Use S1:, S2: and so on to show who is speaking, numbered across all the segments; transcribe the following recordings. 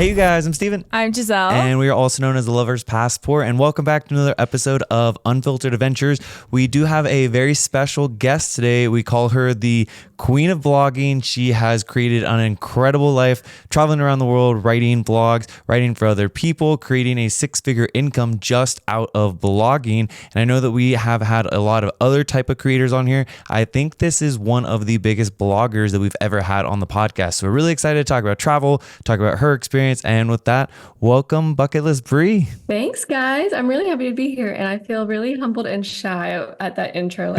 S1: Hey you guys, I'm Steven.
S2: I'm Giselle.
S1: And we are also known as the Lover's Passport. And welcome back to another episode of Unfiltered Adventures. We do have a very special guest today. We call her the Queen of Blogging. She has created an incredible life, traveling around the world, writing blogs, writing for other people, creating a six-figure income just out of blogging. And I know that we have had a lot of other type of creators on here. I think this is one of the biggest bloggers that we've ever had on the podcast. So we're really excited to talk about travel, talk about her experience. And with that, welcome Bucketlist Bri.
S3: Thanks, guys. I'm really happy to be here, and I feel really humbled and shy at that intro.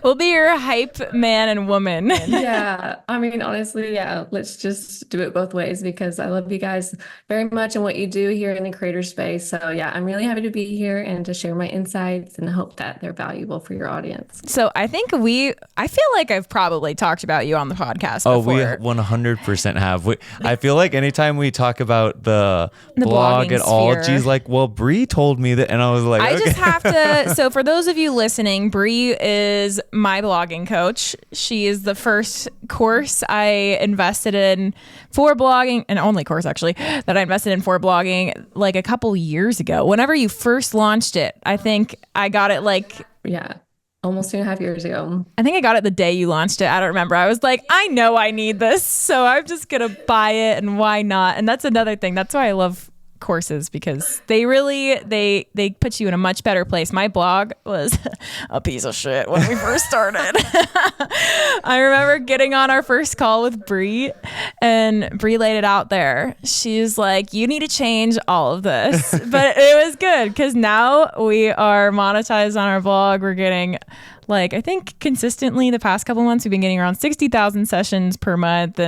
S2: We'll be your hype man and woman.
S3: Yeah, I mean, honestly, yeah, let's just do it both ways because I love you guys very much and what you do here in the creator space. So yeah, I'm really happy to be here and to share my insights and hope that they're valuable for your audience.
S2: So I think I feel like I've probably talked about you on the podcast before.
S1: Oh, we 100% have. I feel like anytime we talk about the blog at all,
S2: sphere.
S1: she's like, well, Bri told me that. And I was like,
S2: I
S1: okay.
S2: just have to. So for those of you listening, Bri is my blogging coach. She is the first course I invested in for blogging, and only course actually that I invested in for blogging like a couple years ago. Whenever you first launched it, I think I got it
S3: almost 2.5 years ago.
S2: I think I got it the day you launched it. I don't remember. I was like, I know I need this, so I'm just going to buy it, and why not? And that's another thing. That's why I love courses, because they put you in a much better place. My blog was a piece of shit when we first started. I remember getting on our first call with Bri, and Bri laid it out there. She's like, you need to change all of this. But it was good because now we are monetized on our blog. We're getting I think consistently the past couple months, we've been getting around 60,000 sessions per month.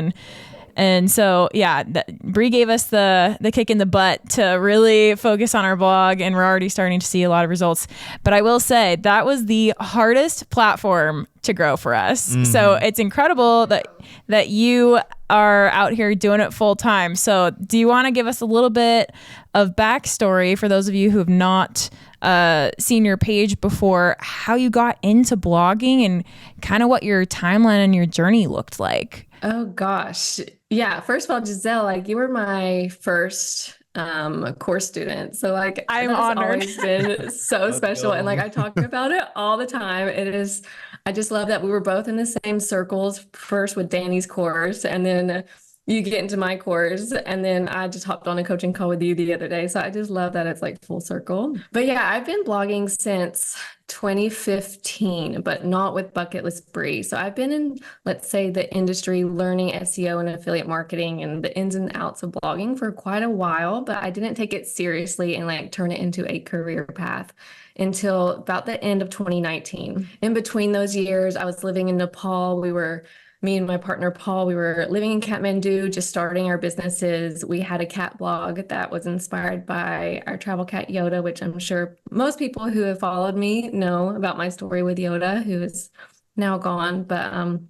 S2: And so, yeah, Bri gave us the kick in the butt to really focus on our blog, and we're already starting to see a lot of results. But I will say that was the hardest platform to grow for us. Mm-hmm. So it's incredible that you are out here doing it full time. So do you want to give us a little bit of backstory for those of you who have not seen your page before, how you got into blogging and kind of what your timeline and your journey looked like?
S3: Oh gosh. Yeah. First of all, Giselle, you were my first course student. So
S2: I'm honored.
S3: Always been so special. And I talk about it all the time. I just love that we were both in the same circles, first with Danny's course, and then you get into my course, and then I just hopped on a coaching call with you the other day. So I just love that it's full circle. But yeah, I've been blogging since 2015, but not with Bucketlist Bri. So I've been in, let's say, the industry learning SEO and affiliate marketing and the ins and outs of blogging for quite a while, but I didn't take it seriously and turn it into a career path until about the end of 2019. In between those years, I was living in Nepal. Me and my partner, Paul, we were living in Kathmandu, just starting our businesses. We had a cat blog that was inspired by our travel cat, Yoda, which I'm sure most people who have followed me know about my story with Yoda, who is now gone. But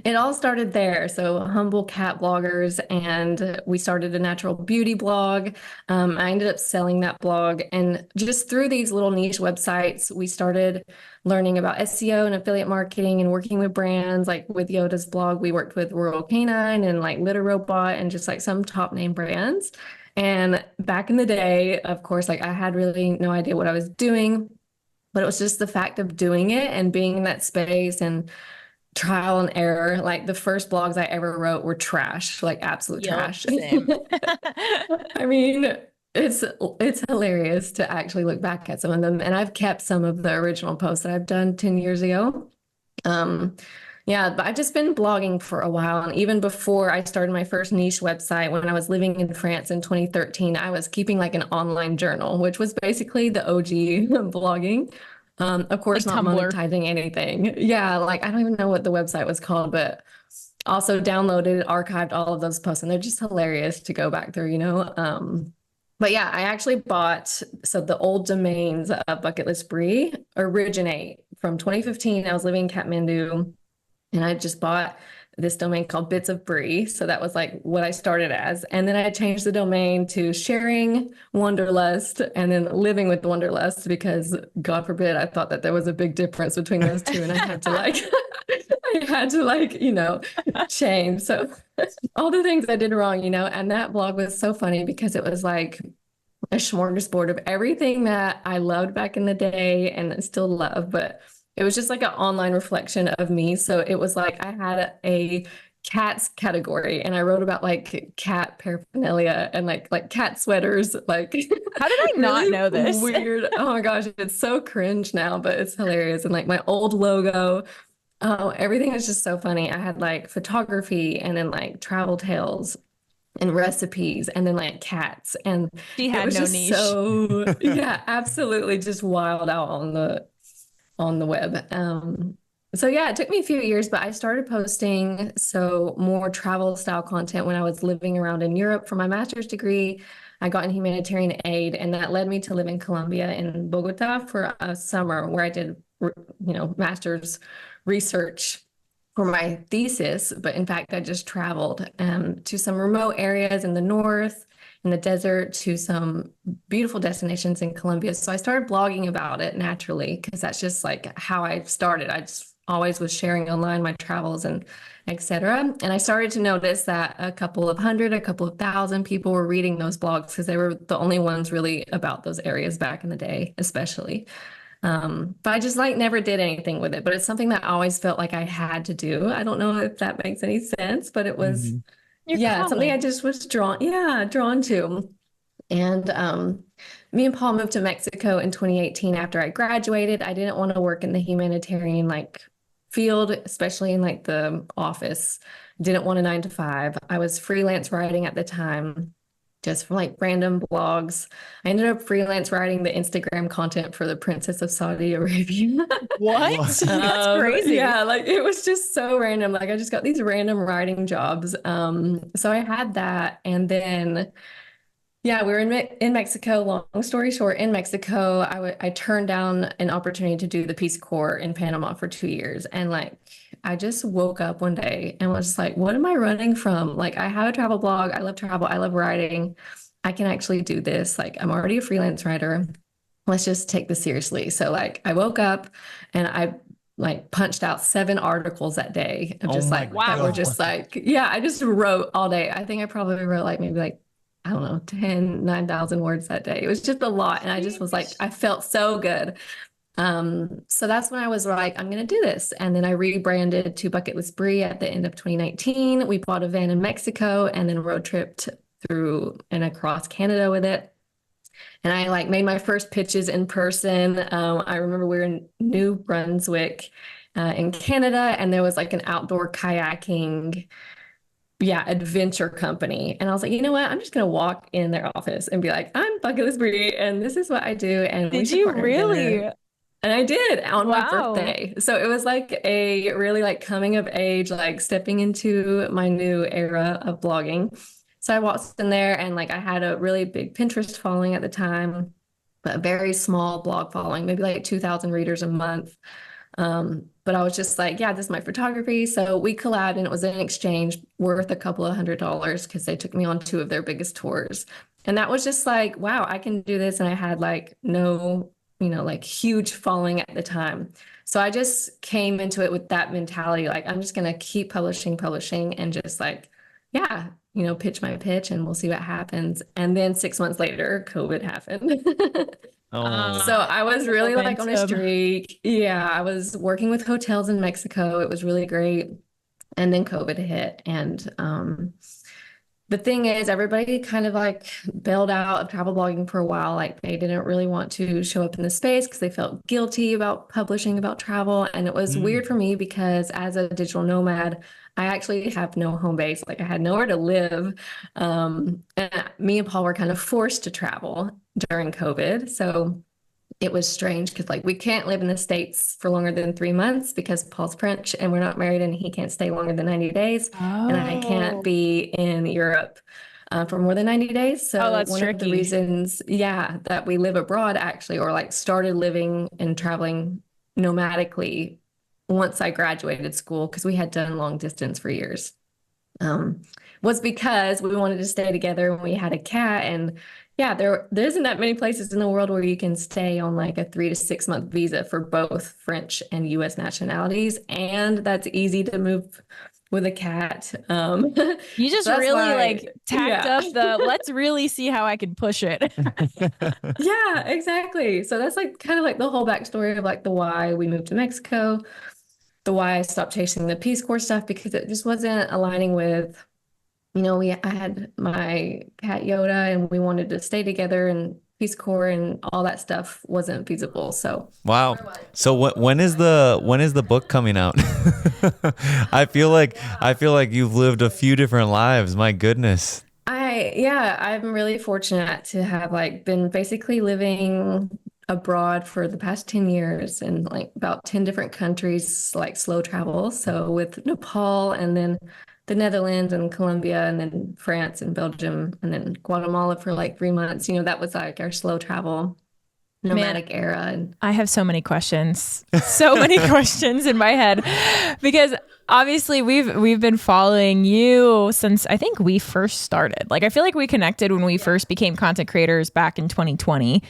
S3: it all started there. So humble cat bloggers, and we started a natural beauty blog. I ended up selling that blog, and just through these little niche websites, we started learning about SEO and affiliate marketing and working with brands. With Yoda's blog, we worked with Royal Canine and Litter Robot and just some top name brands. And back in the day, of course, I had really no idea what I was doing, but it was just the fact of doing it and being in that space and trial and error. The first blogs I ever wrote were trash, absolute trash.
S2: Same.
S3: I mean, it's hilarious to actually look back at some of them, and I've kept some of the original posts that I've done 10 years ago. Yeah, but I've just been blogging for a while, and even before I started my first niche website, when I was living in France in 2013, I was keeping an online journal, which was basically the OG blogging. Of course, not
S2: Tumblr.
S3: monetizing anything. Yeah, I don't even know what the website was called, but also downloaded, archived all of those posts, and they're just hilarious to go back through, But yeah, I actually bought, so the old domains of Bucketlist Bri originate from 2015. I was living in Kathmandu, and I just bought this domain called Bits of Bri. So that was what I started as. And then I changed the domain to Sharing Wanderlust and then Living with Wanderlust, because God forbid, I thought that there was a big difference between those two. And I had to I had to like, change. So all the things I did wrong, and that blog was so funny because it was like a smorgasbord of everything that I loved back in the day and still love, but it was just like an online reflection of me. So it was like I had a cats category and I wrote about like cat paraphernalia and like cat sweaters, like
S2: How did I not
S3: really
S2: know this?
S3: weird. Oh my gosh, it's so cringe now, but it's hilarious. And like my old logo. Oh, everything is just so funny. I had like photography and then like travel tales and recipes and then like cats. And
S2: She
S3: it
S2: had
S3: was
S2: no
S3: just
S2: niche.
S3: so, yeah, absolutely just wild out on the web. So yeah, it took me a few years, but I started posting so more travel style content when I was living around in Europe for my master's degree. I got in humanitarian aid, and that led me to live in Colombia in Bogota for a summer where I did, master's research for my thesis. But in fact, I just traveled to some remote areas in the north, in the desert, to some beautiful destinations in Colombia. So I started blogging about it naturally because that's just like how I started. I just always was sharing online my travels and etc. And I started to notice that a couple of hundred, a couple of thousand people were reading those blogs because they were the only ones really about those areas back in the day, especially. But I just like never did anything with it. But it's something that I always felt like I had to do. I don't know if that makes any sense, but it was,
S1: Mhm.
S2: Your
S3: yeah, something I
S2: calling.
S3: just was drawn to. And me and Paul moved to Mexico in 2018 after I graduated. I didn't want to work in the humanitarian like field, especially in like the office. Didn't want a 9 to 5. I was freelance writing at the time, just from like random blogs. I ended up freelance writing the Instagram content for the Princess of Saudi Arabia.
S2: What?
S1: What?
S2: That's crazy.
S3: Yeah, like it was just so random. Like I just got these random writing jobs. So I had that, and then yeah, we were in Mexico. Long story short, in Mexico, I turned down an opportunity to do the Peace Corps in Panama for 2 years, and like I just woke up one day and was just like, "What am I running from? Like I have a travel blog. I love travel. I love writing. I can actually do this. Like I'm already a freelance writer. Let's just take this seriously." So like I woke up and I like punched out 7 articles that day of
S1: Oh
S3: just
S1: my
S3: like that were
S2: Wow.
S3: just like, yeah, I just wrote all day. I think I probably wrote like maybe like I don't know, 9,000 words that day. It was just a lot. And I just was like, I felt so good. So that's when I was like, I'm going to do this. And then I rebranded to Bucketlist Bri at the end of 2019. We bought a van in Mexico and then road tripped through and across Canada with it. And I like made my first pitches in person. I remember we were in New Brunswick, in Canada, and there was like an outdoor kayaking adventure company. And I was like, you know what? I'm just gonna walk in their office and be like, I'm Bucketlist Bri, and this is what I do, and we
S2: Did
S3: should
S2: you
S3: partner
S2: really?
S3: together. And I did on my
S2: Wow.
S3: birthday. So it was like a really like coming of age, like stepping into my new era of blogging. So I walked in there and like I had a really big Pinterest following at the time, but a very small blog following, maybe like 2,000 readers a month. But I was just like, yeah, this is my photography. So we collabed and it was an exchange worth a couple of $100 because they took me on 2 of their biggest tours. And that was just like, wow, I can do this. And I had like no, like huge following at the time. So I just came into it with that mentality, like, I'm just going to keep publishing and just like, yeah, pitch my pitch and we'll see what happens. And then 6 months later, COVID happened.
S1: Oh.
S3: So I was really like on a
S2: Momentum.
S3: streak. Yeah, I was working with hotels in Mexico. It was really great. And then COVID hit. And the thing is, everybody kind of like bailed out of travel blogging for a while. Like they didn't really want to show up in the space because they felt guilty about publishing about travel. And it was weird for me because as a digital nomad, I actually have no home base. Like I had nowhere to live. And me and Paul were kind of forced to travel during COVID. So it was strange because like we can't live in the States for longer than 3 months because Paul's French and we're not married and he can't stay longer than 90 days. And I can't
S2: Oh.
S3: be in Europe for more than 90 days.
S2: Oh,
S3: So
S2: that's
S3: one of the
S2: tricky.
S3: reasons, yeah, that we live abroad actually, or like started living and traveling nomadically once I graduated school, because we had done long distance for years, was because we wanted to stay together and we had a cat. And yeah, there isn't that many places in the world where you can stay on like a 3 to 6 month visa for both French and US nationalities, and that's easy to move with a cat.
S2: You just
S3: That's
S2: really
S3: why,
S2: like tacked
S3: yeah.
S2: up the let's really see how I can push it.
S3: Yeah, exactly. So that's like kind of like the whole backstory of like the why we moved to Mexico, the why I stopped chasing the Peace Corps stuff because it just wasn't aligning with, I had my cat Yoda and we wanted to stay together, and Peace Corps and all that stuff wasn't feasible. So
S1: Wow. So when is the book coming out? I feel like you've lived a few different lives. My goodness.
S3: I'm really fortunate to have like been basically living abroad for the past 10 years in like about 10 different countries, like slow travel. So with Nepal and then the Netherlands and Colombia and then France and Belgium and then Guatemala for like 3 months. That was like our slow travel
S2: Man,
S3: nomadic era. And
S2: I have so many questions. So many questions in my head because obviously we've been following you since I think we first started. Like I feel like we connected when we first became content creators back in 2020.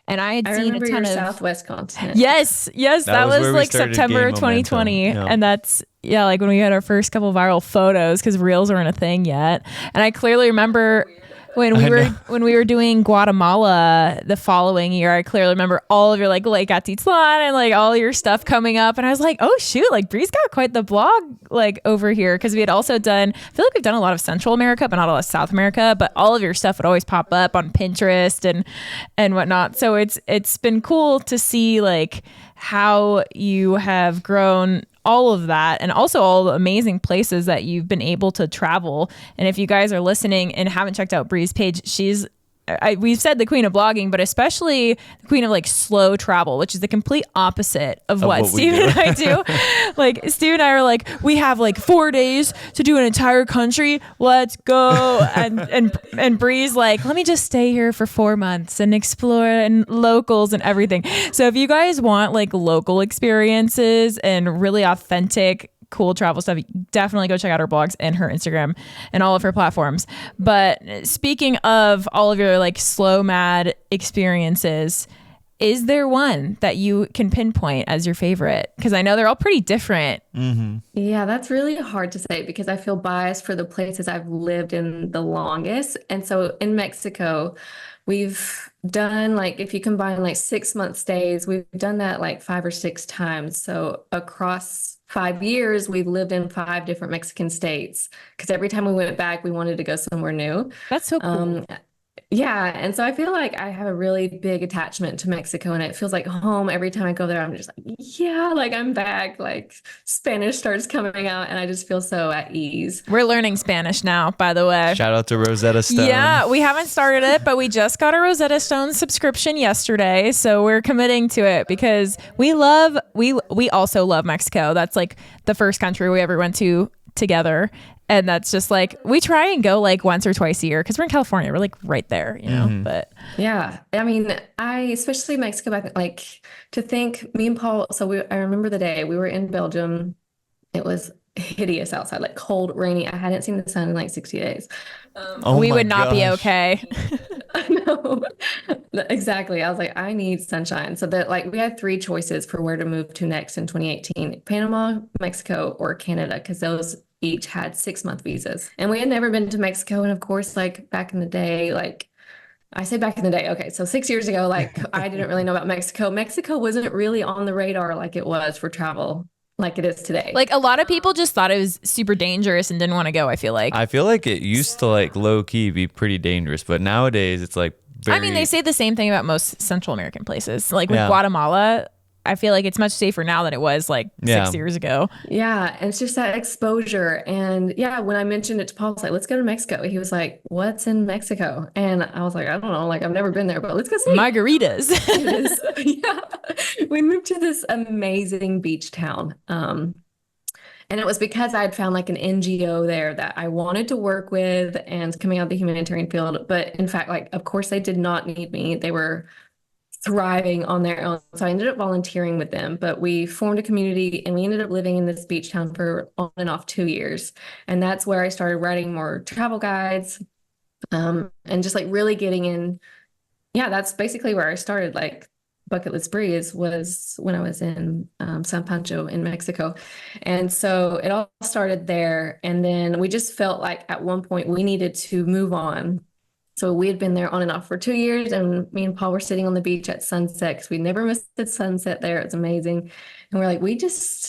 S2: And I had
S3: I
S2: seen a
S3: remember
S2: ton
S3: your
S2: of
S3: Southwest content.
S2: Yes,
S1: That
S2: that
S1: was
S2: was
S1: where we
S2: like
S1: started
S2: September
S1: gaining momentum.
S2: 2020.
S1: Yeah.
S2: And that's like when we had our first couple viral photos because reels weren't a thing yet. And I clearly remember when we were doing Guatemala the following year, I clearly remember all of your like Lake Atitlan and like all your stuff coming up. And I was like, oh shoot, like Bri's got quite the blog like over here. Cause we had also done, I feel like we've done a lot of Central America, but not a lot of South America, but all of your stuff would always pop up on Pinterest and whatnot. So it's been cool to see like how you have grown all of that and also all the amazing places that you've been able to travel. And if you guys are listening and haven't checked out Bri's page, we've said the queen of blogging, but especially the queen of like slow travel, which is the complete opposite of what
S1: we
S2: Steve
S1: do.
S2: and I do. Like Steve and I are like, we have like 4 days to do an entire country. Let's go. And Bri's like, let me just stay here for 4 months and explore and locals and everything. So if you guys want like local experiences and really authentic cool travel stuff, definitely go check out her blogs and her Instagram and all of her platforms. But speaking of all of your like slow mad experiences, is there one that you can pinpoint as your favorite? Because I know they're all pretty different.
S1: Mm-hmm.
S3: Yeah, that's really hard to say because I feel biased for the places I've lived in the longest. And so in Mexico, we've done like, if you combine like 6 month stays, we've done that like 5 or 6 times. So across 5 years, we've lived in 5 different Mexican states because every time we went back, we wanted to go somewhere new.
S2: That's so cool.
S3: Yeah, and so I feel like I have a really big attachment to Mexico, and it feels like home every time I go there. I'm just like, yeah, like I'm back. Like Spanish starts coming out, and I just feel so at ease.
S2: We're learning Spanish now, by the way.
S1: Shout out to Rosetta Stone.
S2: Yeah, we haven't started it, but we just got a Rosetta Stone subscription yesterday, so we're committing to it because we also love Mexico. That's like the first country we ever went to together. And that's just like, we try and go like once or twice a year because we're in California. We're like right there, you know, but
S3: Yeah, I mean, especially Mexico, like to think me and Paul, I remember the day we were in Belgium. It was hideous outside, like cold, rainy. I hadn't seen the sun in like 60 days.
S2: we would not be okay.
S3: I know. Exactly. I was like, I need sunshine. So that like we had 3 choices for where to move to next in 2018, Panama, Mexico, or Canada, because those each had 6 month visas. And we had never been to Mexico. And of course, like back in the day, like I say back in the day, okay, so 6 years ago, like I didn't really know about Mexico. Mexico wasn't really on the radar like it was for travel, like it is today.
S2: Like a lot of people just thought it was super dangerous and didn't want to go, I feel like.
S1: I feel like it used to like low key be pretty dangerous, but nowadays it's like
S2: I mean, they say the same thing about most Central American places. Like with
S1: Yeah.
S2: Guatemala, I feel like it's much safer now than it was like
S1: Yeah.
S2: 6 years ago.
S3: Yeah, and it's just that exposure. And yeah, when I mentioned it to Paul, I was like, let's go to Mexico. He was like, what's in Mexico? And I was like, I don't know, like I've never been there, but let's go see.
S2: Margaritas.
S3: It is. Yeah. We moved to this amazing beach town. And it was because I had found like an NGO there that I wanted to work with and coming out of the humanitarian field. But in fact, like, of course, they did not need me. They were thriving on their own. So I ended up volunteering with them, but we formed a community and we ended up living in this beach town for on and off 2 years. And that's where I started writing more travel guides. And just like really getting in. Yeah, that's basically where I started. Like Bucketlist Bri was when I was in San Pancho in Mexico. And so it all started there. And then we just felt like at one point we needed to move on. So we had been there on and off for 2 years, and me and Paul were sitting on the beach at sunset because we never missed the sunset there. It's amazing. And we're like,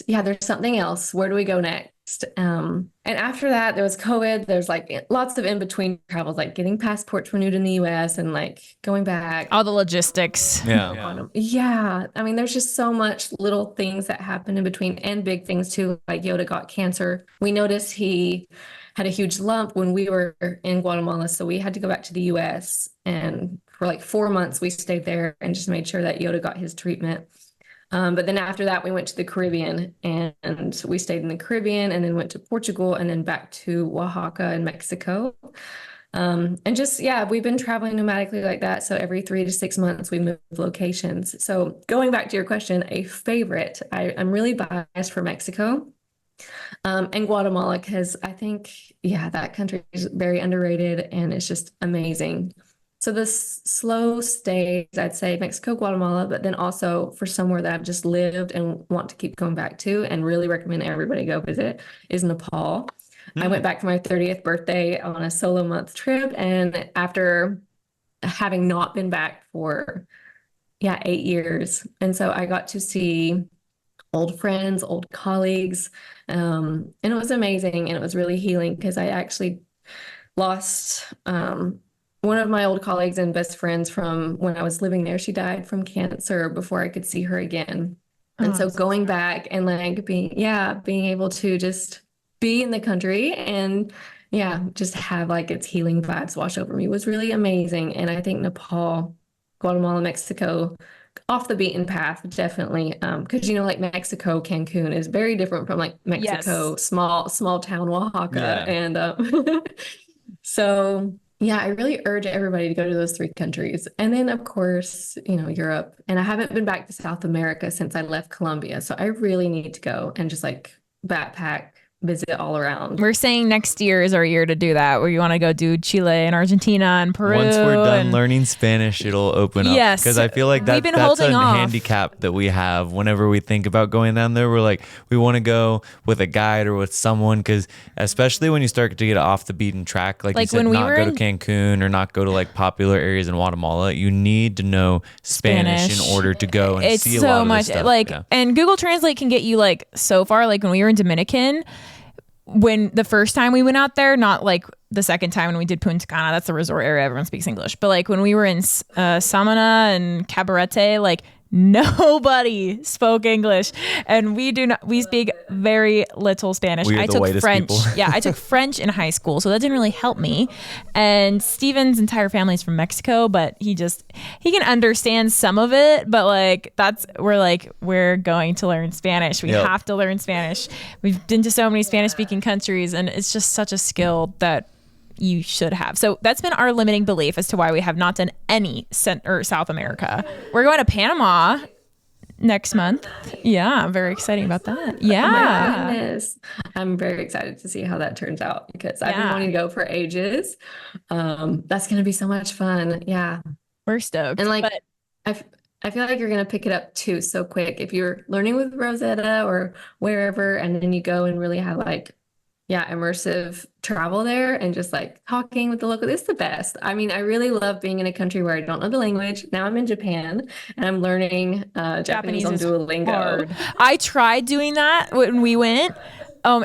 S3: yeah, there's something else. Where do we go next? And after that, there was COVID. There's like lots of in-between travels, like getting passports renewed in the US and like going back.
S2: All the logistics.
S3: Yeah. I mean, there's just so much little things that happen in between and big things too. Like Yoda got cancer. We noticed he had a huge lump when we were in Guatemala. So we had to go back to the US. And for like 4 months, we stayed there and just made sure that Yoda got his treatment. But then after that, we went to the Caribbean, and we stayed in the Caribbean and then went to Portugal and then back to Oaxaca and Mexico. And just, yeah, we've been traveling nomadically like that. So every 3 to 6 months, we move locations. So going back to your question, a favorite, I'm really biased for Mexico. And Guatemala, because I think, yeah, that country is very underrated and it's just amazing. So the slow stays, I'd say Mexico, Guatemala, but then also for somewhere that I've just lived and want to keep going back to and really recommend everybody go visit is Nepal. I went back for my 30th birthday on a solo month trip. And after having not been back for, 8 years. And so I got to see old friends, old colleagues. And it was amazing. And it was really healing because I actually lost one of my old colleagues and best friends from when I was living there. She died from cancer before I could see her again. And so going back and like being able to just be in the country and just have like its healing vibes wash over me was really amazing. And I think Nepal, Guatemala, Mexico, off the beaten path, definitely. Because like Mexico, Cancun is very different from like Mexico,
S2: Yes.
S3: small town Oaxaca. And so I really urge everybody to go to those 3 countries. And then, of course, Europe. And I haven't been back to South America since I left Colombia. So I really need to go and just like backpack, visit all around.
S2: We're saying next year is our year to do that, where you want to go do Chile and Argentina and Peru.
S1: Once we're done learning Spanish, it'll open up.
S2: Yes.
S1: Because I feel like that's a handicap that we have whenever we think about going down there. We're like, we want to go with a guide or with someone, because especially when you start to get off the beaten track, like you said,
S2: when we
S1: not
S2: were
S1: go to Cancun or not go to like popular areas in Guatemala, you need to know Spanish in order to go and see a lot of this stuff.
S2: And Google Translate can get you like so far. Like when we were in Dominican, when the first time we went out there, not like the second time when we did Punta Cana, that's the resort area, everyone speaks English. But like when we were in Samana and Cabarete, like nobody spoke English, and we speak very little Spanish.
S1: I took
S2: French. I took French in high school, so that didn't really help me. And Steven's entire family is from Mexico, but he can understand some of it, but like we're going to learn Spanish. We have to learn Spanish. We've been to so many Spanish speaking countries, and it's just such a skill that you should have. So that's been our limiting belief as to why we have not done any South America. We're going to Panama next month. Yeah, I'm very excited about that. Yeah.
S3: Oh my goodness. I'm very excited to see how that turns out because I've been wanting to go for ages. That's going to be so much fun. Yeah.
S2: We're stoked.
S3: And like, I feel like you're going to pick it up too so quick. If you're learning with Rosetta or wherever, and then you go and really have like, immersive travel there and just like talking with the local. It's the best. I mean, I really love being in a country where I don't know the language. Now I'm in Japan and I'm learning Japanese on Duolingo.
S2: Hard. I tried doing that when we went.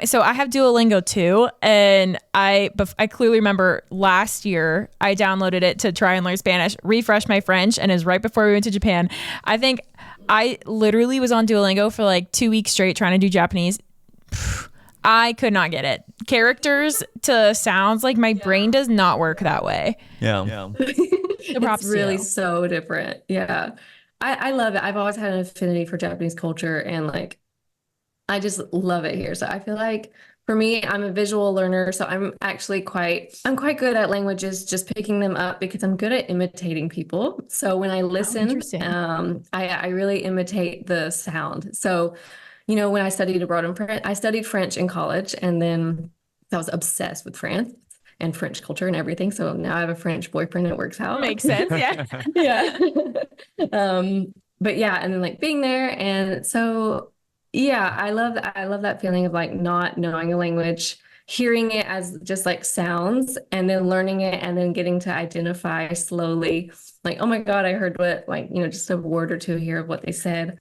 S2: So I have Duolingo too, and I clearly remember last year I downloaded it to try and learn Spanish, refresh my French, and it was right before we went to Japan. I think I literally was on Duolingo for like 2 weeks straight trying to do Japanese. I could not get it. Characters to sounds, like my brain does not work that way.
S1: Yeah.
S3: It's really so different. Yeah. I love it. I've always had an affinity for Japanese culture and like, I just love it here. So I feel like for me, I'm a visual learner. So I'm quite good at languages, just picking them up because I'm good at imitating people. So when I listen, I really imitate the sound. So when I studied abroad in France, I studied French in college, and then I was obsessed with France. and French culture and everything. So now I have a French boyfriend. It works out.
S2: Makes sense. Yeah.
S3: Yeah. But yeah, and then like being there. And so, yeah, I love that feeling of like not knowing a language, hearing it as just like sounds, and then learning it and then getting to identify slowly, like, oh my God, I heard what, like, just a word or two here of what they said.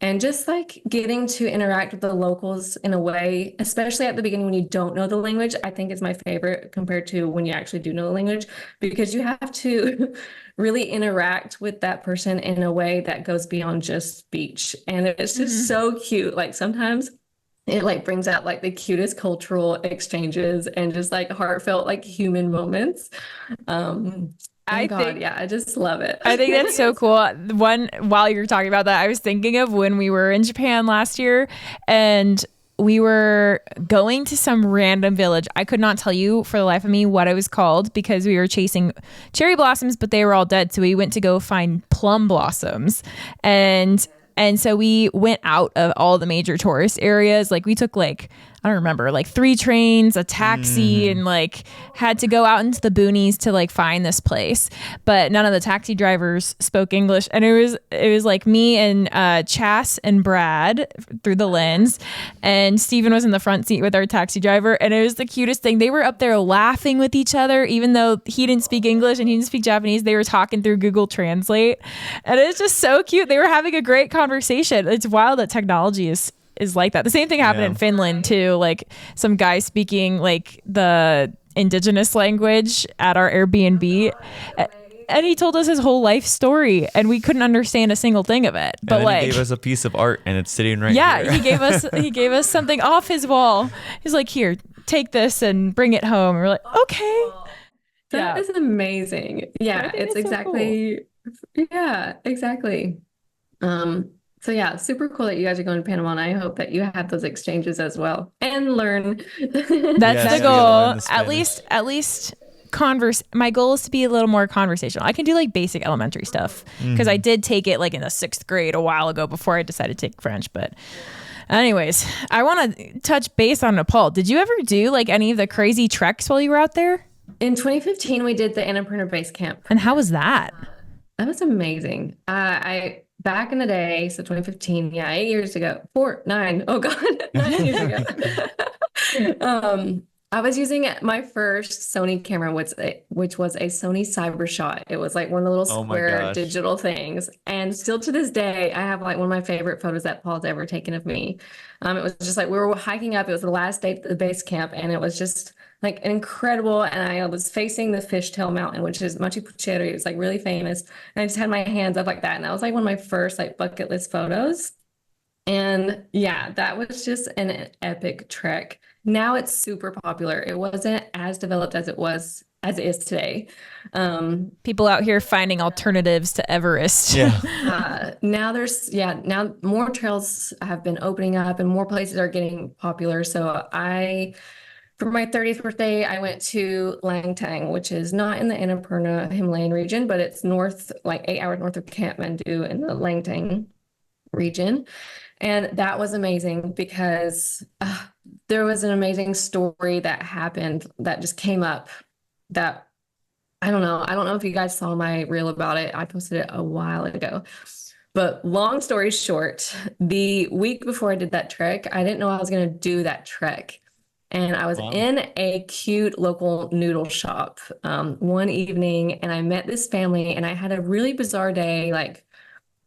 S3: And just like getting to interact with the locals in a way, especially at the beginning when you don't know the language, I think is my favorite compared to when you actually do know the language, because you have to really interact with that person in a way that goes beyond just speech. And it's just so cute. Like sometimes it like brings out like the cutest cultural exchanges and just like heartfelt, like human moments. Yeah, I just love it.
S2: I think that's so cool. While you're talking about that, I was thinking of when we were in Japan last year and we were going to some random village. I could not tell you for the life of me what it was called because we were chasing cherry blossoms, but they were all dead. So we went to go find plum blossoms. And so we went out of all the major tourist areas. Like we took like, I don't remember, like 3 trains, a taxi, and like had to go out into the boonies to like find this place. But none of the taxi drivers spoke English. And it was like me and Chas and Brad through the lens. And Steven was in the front seat with our taxi driver. And it was the cutest thing. They were up there laughing with each other, even though he didn't speak English and he didn't speak Japanese. They were talking through Google Translate. And it's just so cute. They were having a great conversation. It's wild that technology is like that. The same thing happened in Finland too. Like some guy speaking like the indigenous language at our Airbnb. And he told us his whole life story and we couldn't understand a single thing of it. But like
S1: he gave us a piece of art and it's sitting right here.
S2: Yeah, he gave us something off his wall. He's like, here, take this and bring it home. And we're like, okay.
S3: That is amazing. Yeah, it's exactly so cool. Yeah, exactly. So yeah, super cool that you guys are going to Panama, and I hope that you have those exchanges as well and learn.
S2: That's the goal. At least my goal is to be a little more conversational. I can do like basic elementary stuff because I did take it like in the 6th grade a while ago before I decided to take French. But anyways, I want to touch base on Nepal. Did you ever do like any of the crazy treks while you were out there?
S3: In 2015, we did the Annapurna Base Camp.
S2: And how was that?
S3: That was amazing. Back in the day, so 2015, 8 years ago, 9 years ago. I was using my first Sony camera, which was a Sony Cybershot. It was like one of the little square digital things. And still to this day, I have like one of my favorite photos that Paul's ever taken of me. It was just like we were hiking up. It was the last day at the base camp, and it was just like incredible. And I was facing the Fishtail Mountain, which is Machu Picchu. It was like really famous. And I just had my hands up like that. And that was like one of my first like bucket list photos. And yeah, that was just an epic trek. Now it's super popular. It wasn't as developed as it is today.
S2: People out here finding alternatives to Everest.
S3: Yeah. Now more trails have been opening up and more places are getting popular. So for my 30th birthday, I went to Langtang, which is not in the Annapurna Himalayan region, but it's north, like 8 hours north of Kathmandu in the Langtang region. And that was amazing because there was an amazing story that happened that just came up that I don't know if you guys saw my reel about it. I posted it a while ago. But long story short, the week before I did that trek, I didn't know I was going to do that trek. And I was in a cute local noodle shop one evening, and I met this family, and I had a really bizarre day, like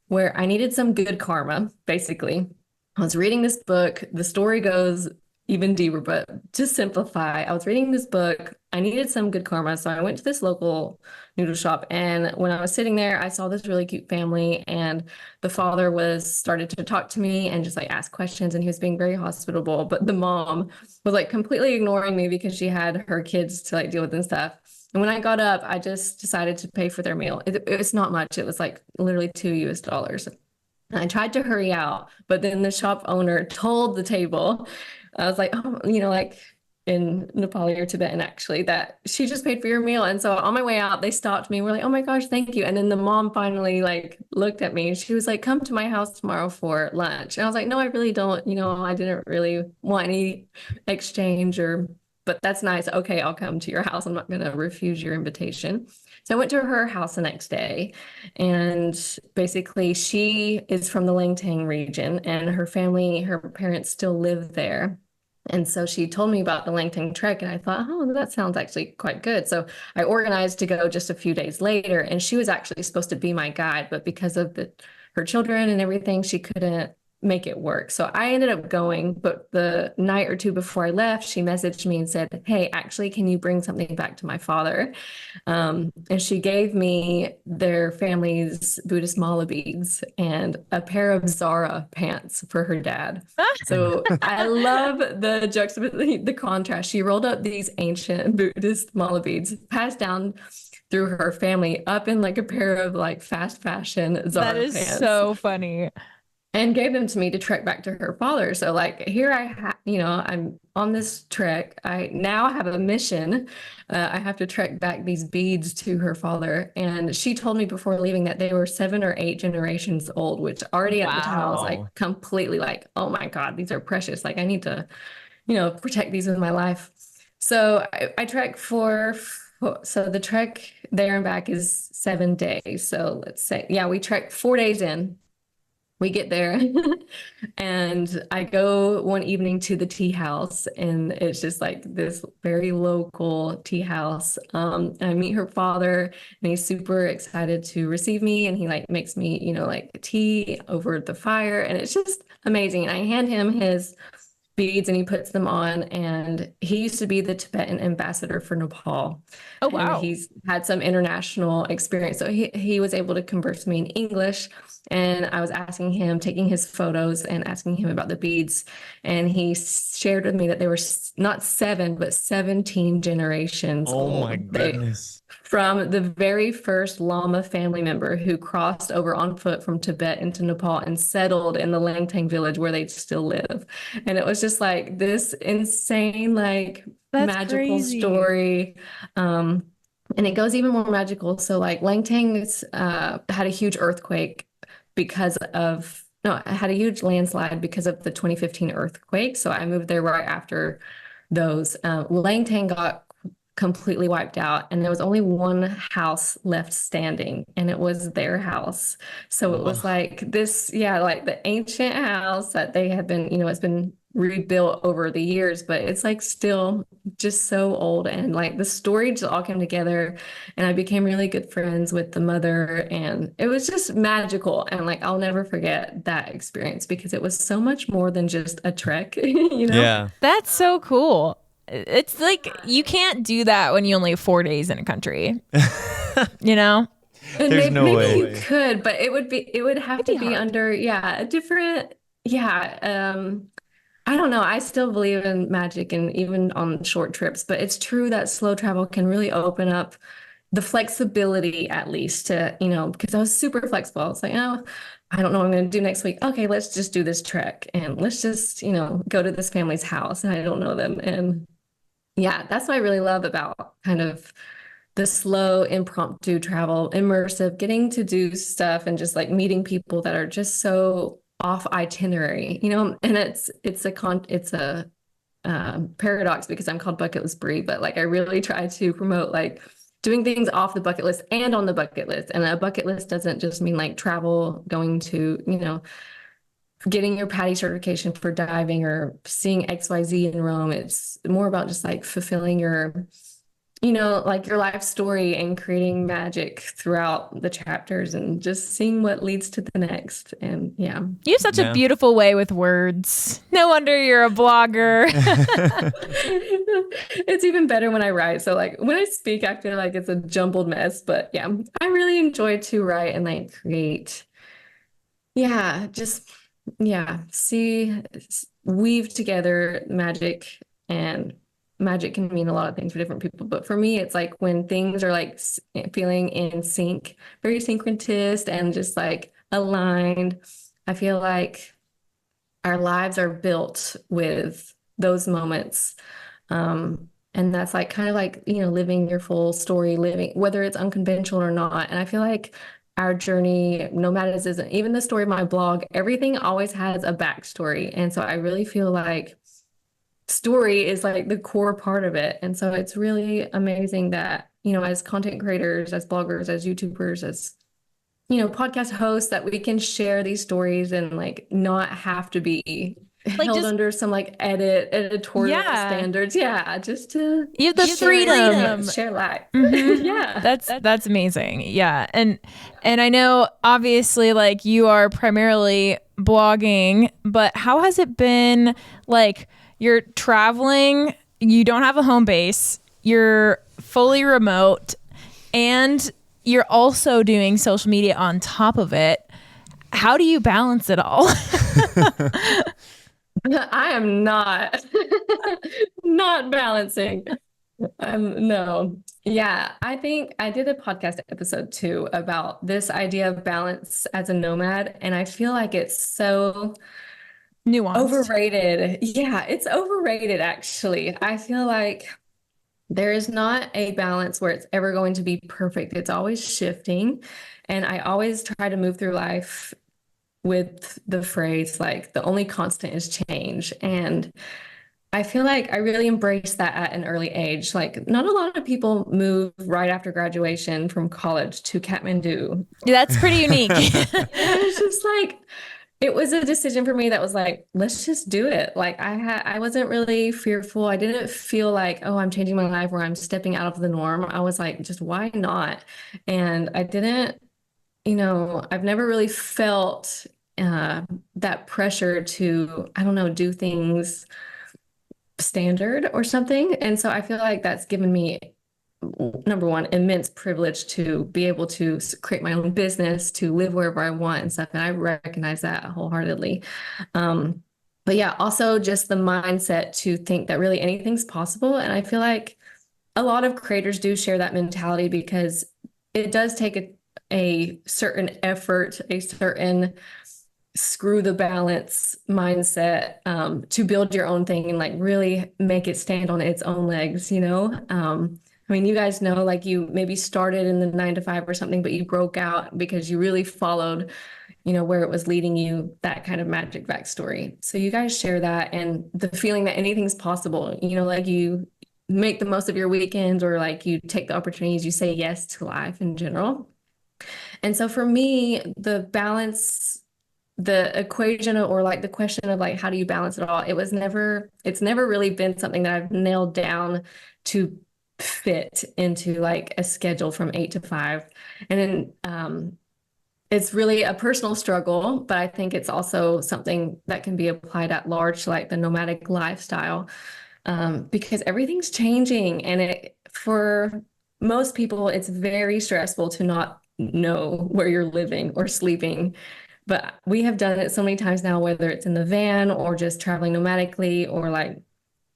S3: where I needed some good karma, basically. I was reading this book. The story goes even deeper, but to simplify, I was reading this book. I needed some good karma. So I went to this local noodle shop. And when I was sitting there, I saw this really cute family. And the father started to talk to me and just like ask questions. And he was being very hospitable. But the mom was like completely ignoring me because she had her kids to like deal with and stuff. And when I got up, I just decided to pay for their meal. It was not much. It was like literally $2. And I tried to hurry out, but then the shop owner told the table, I was like, oh, like in Nepali or Tibetan actually, that she just paid for your meal. And so on my way out, they stopped me. We're like, oh my gosh, thank you. And then the mom finally like looked at me. She was like, come to my house tomorrow for lunch. And I was like, no, I really don't. I didn't really want any exchange but that's nice. Okay, I'll come to your house. I'm not going to refuse your invitation. So I went to her house the next day, and basically she is from the Langtang region, and her family, her parents still live there. And so she told me about the Langtang trek, and I thought, oh, that sounds actually quite good. So I organized to go just a few days later, and she was actually supposed to be my guide, but because of her children and everything, she couldn't make it work. So I ended up going, but the night or two before I left, she messaged me and said, hey, actually, can you bring something back to my father? And she gave me their family's Buddhist mala beads and a pair of Zara pants for her dad. So I love the juxtaposition, the contrast. She rolled up these ancient Buddhist mala beads, passed down through her family up in like a pair of like fast fashion Zara
S2: That is
S3: pants.
S2: so funny.
S3: And gave them to me to trek back to her father. So like here I'm on this trek. I now have a mission. I have to trek back these beads to her father. And she told me before leaving that they were 7 or 8 generations old, which already at the time I was like completely like, oh my God, these are precious. Like I need to, protect these with my life. So I trek so the trek there and back is 7 days. So let's say, we trek 4 days in. We get there and I go one evening to the tea house, and it's just like this very local tea house. I meet her father, and he's super excited to receive me, and he like makes me, like tea over the fire, and it's just amazing. And I hand him his beads and he puts them on, and he used to be the Tibetan ambassador for Nepal.
S2: Oh, wow.
S3: And he's had some international experience. So he was able to converse with me in English, and I was asking him, taking his photos and asking him about the beads. And he shared with me that there were not 7, but 17 generations old.
S1: Oh my goodness.
S3: From the very first Lama family member who crossed over on foot from Tibet into Nepal and settled in the Langtang village where they still live. And it was just like this insane, like
S2: That's
S3: magical
S2: crazy.
S3: story. And it goes even more magical. So like Langtang had a huge earthquake had a huge landslide because of the 2015 earthquake. So I moved there right after those. Langtang got completely wiped out, and there was only one house left standing, and it was their house. So it was like this, like the ancient house that they have been, it's been rebuilt over the years, but it's like still just so old. And like the story just all came together, and I became really good friends with the mother, and it was just magical. And like I'll never forget that experience because it was so much more than just a trek.
S1: Yeah.
S2: That's so cool. It's like you can't do that when you only have 4 days in a country.
S3: And
S1: There's no
S3: maybe
S1: way.
S3: you could, but it would have to be under a different I don't know. I still believe in magic, and even on short trips, but it's true that slow travel can really open up the flexibility, at least to, because I was super flexible. I was like, oh, I don't know what I'm going to do next week. Okay, let's just do this trek, and let's just, go to this family's house, and I don't know them. And that's what I really love about kind of the slow, impromptu travel, immersive, getting to do stuff and just like meeting people that are just so off itinerary, and it's a paradox because I'm called Bucketlist Bri, but like I really try to promote like doing things off the bucket list and on the bucket list. And a bucket list doesn't just mean like travel, going to, getting your PADI certification for diving or seeing XYZ in Rome. It's more about just like fulfilling your, like your life story and creating magic throughout the chapters and just seeing what leads to the next. And
S2: you have such a beautiful way with words. No wonder you're a blogger.
S3: It's even better when I write. So like when I speak, I feel like it's a jumbled mess, but I really enjoy to write and like create. Weave together magic, and magic can mean a lot of things for different people. But for me, it's like when things are like feeling in sync, very synchronous and just like aligned. I feel like our lives are built with those moments. And that's like kind of like, living your full story, living, whether it's unconventional or not. And I feel like our journey, nomadism, even the story of my blog, everything always has a backstory. And so I really feel like story is like the core part of it. And so it's really amazing that, as content creators, as bloggers, as YouTubers, as, podcast hosts, that we can share these stories and like not have to be
S2: Like
S3: held
S2: just
S3: under some like editorial standards. Yeah, just to
S2: you have the
S3: share life.
S2: Mhm.
S3: Yeah.
S2: That's amazing. Yeah. And I know obviously like you are primarily blogging, but how has it been like you're traveling, you don't have a home base, you're fully remote, and you're also doing social media on top of it. How do you balance it all?
S3: I am not not balancing. No. Yeah, I think I did a podcast episode too about this idea of balance as a nomad, and I feel like it's so
S2: Nuanced.
S3: overrated. Yeah, it's overrated actually. I feel like there is not a balance where it's ever going to be perfect. It's always shifting, and I always try to move through life with the phrase like the only constant is change. And I feel like I really embraced that at an early age. Like, not a lot of people move right after graduation from college to Kathmandu.
S2: That's pretty unique.
S3: It's just like, it was a decision for me that was like, let's just do it. Like, I wasn't really fearful. I didn't feel like, oh, I'm changing my life or I'm stepping out of the norm. I was like, just why not? And I didn't, I've never really felt that pressure to, I don't know, do things standard or something. And so I feel like that's given me, number one, immense privilege to be able to create my own business, to live wherever I want and stuff. And I recognize that wholeheartedly. But yeah, also just the mindset to think that really anything's possible. And I feel like a lot of creators do share that mentality because it does take a certain effort, a certain screw the balance mindset to build your own thing and like really make it stand on its own legs, I mean, you guys know, like you maybe started in the 9 to 5 or something, but you broke out because you really followed, where it was leading you, that kind of magic backstory. So you guys share that and the feeling that anything's possible, like you make the most of your weekends or like you take the opportunities, you say yes to life in general. And so for me, the equation or like the question of like, how do you balance it all? It's never really been something that I've nailed down to fit into like a schedule from 8 to 5. And then it's really a personal struggle, but I think it's also something that can be applied at large to like the nomadic lifestyle because everything's changing. And for most people, it's very stressful to not know where you're living or sleeping. But we have done it so many times now, whether it's in the van or just traveling nomadically or like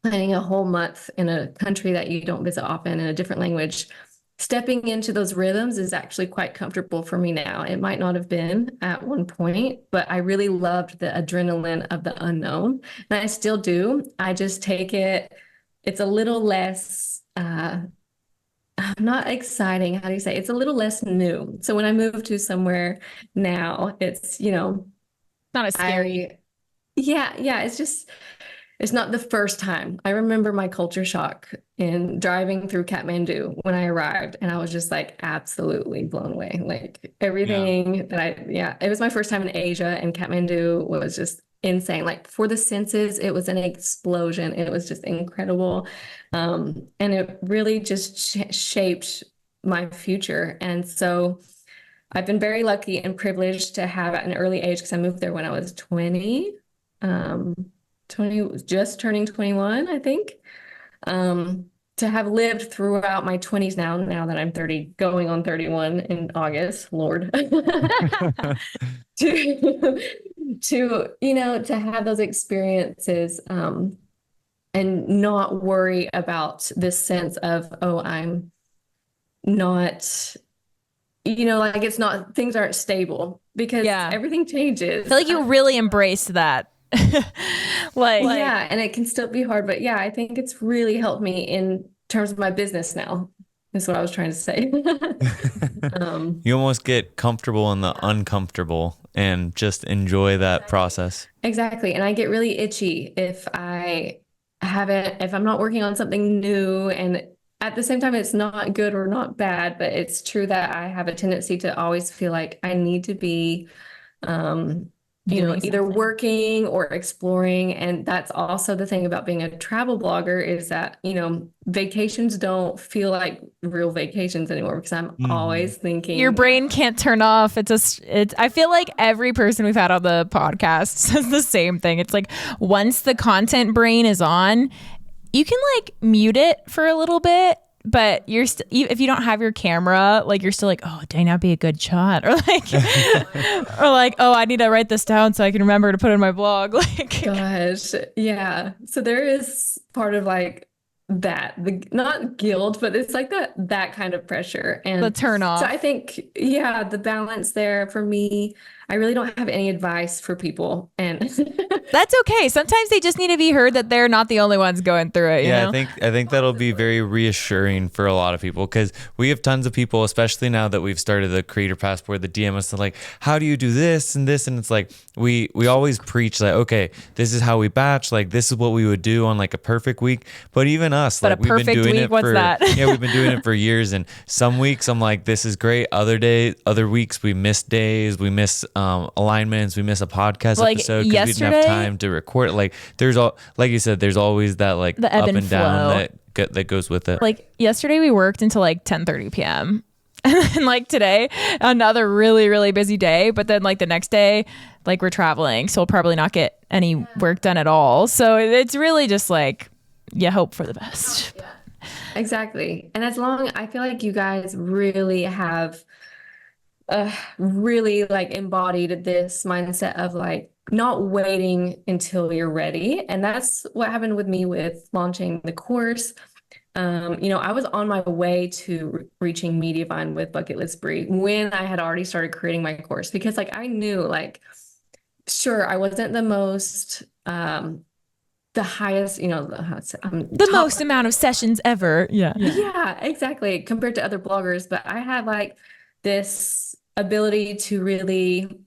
S3: planning a whole month in a country that you don't visit often in a different language. Stepping into those rhythms is actually quite comfortable for me now. It might not have been at one point, but I really loved the adrenaline of the unknown. And I still do. I just it's a little less not exciting. How do you say? It's a little less new. So when I move to somewhere now, it's,
S2: Not as scary.
S3: Yeah. It's not the first time. I remember my culture shock in driving through Kathmandu when I arrived, and I was just like absolutely blown away. Like everything it was my first time in Asia, and Kathmandu was just insane. Like for the senses, it was an explosion. It was just incredible. And it really just shaped my future. And so I've been very lucky and privileged to have at an early age, because I moved there when I was 20, just turning 21, I think. To have lived throughout my 20s now that I'm 30, going on 31 in August, Lord. To have those experiences and not worry about this sense of, oh, I'm not, like it's not, things aren't stable because everything changes.
S2: I feel like you really embraced that.
S3: Yeah, and it can still be hard, but yeah, I think it's really helped me in terms of my business now. Is what I was trying to say.
S1: You almost get comfortable in the uncomfortable and just enjoy that process.
S3: Exactly. And I get really itchy if I if I'm not working on something new, and at the same time, it's not good or not bad, but it's true that I have a tendency to always feel like I need to be, um,
S2: Doing
S3: either
S2: something.
S3: working or exploring. And that's also the thing about being a travel blogger is that, vacations don't feel like real vacations anymore because I'm always thinking
S2: Your brain can't turn off. It's I feel like every person we've had on the podcast says the same thing. It's like once the content brain is on, you can like mute it for a little bit, but if you don't have your camera, like you're still like, oh, dang, that'd be a good shot, or like, or like, oh, I need to write this down so I can remember to put in my blog. Like,
S3: gosh, yeah. So there is part of like that, the not guilt, but it's like that kind of pressure. And
S2: the turn off.
S3: so I think, yeah, the balance there for me, I really don't have any advice for people. And
S2: That's okay. Sometimes they just need to be heard that they're not the only ones going through it. You know?
S1: I think that'll be very reassuring for a lot of people because we have tons of people, especially now that we've started the Creator Passport, the DM us like, how do you do this and this? And it's like we always preach like, okay, this is how we batch, like this is what we would do on like a perfect week. But even us,
S2: But
S1: like
S2: a
S1: we've been
S2: perfect
S1: doing
S2: week,
S1: it
S2: what's
S1: for
S2: that?
S1: yeah, we've been doing it for years. And some weeks I'm like, this is great. Other weeks we miss days, we miss alignments, we miss a podcast
S2: Like
S1: episode because we didn't have time to record it. Like there's like you said, there's always that like
S2: The ebb
S1: up
S2: and
S1: and down
S2: flow.
S1: that goes with it.
S2: Like yesterday we worked until like 10:30 p.m. And then like today, another really, really busy day. But then like the next day, like we're traveling. So we'll probably not get any work done at all. So it's really just like, you hope for the best.
S3: exactly. And I feel like you guys really have really like embodied this mindset of like not waiting until you're ready. And that's what happened with me with launching the course. I was on my way to reaching Mediavine with Bucketlist Bri when I had already started creating my course because like I knew like, sure, I wasn't the most, the highest,
S2: The most amount of sessions ever. Yeah.
S3: yeah, exactly. Compared to other bloggers, but I had like this ability to really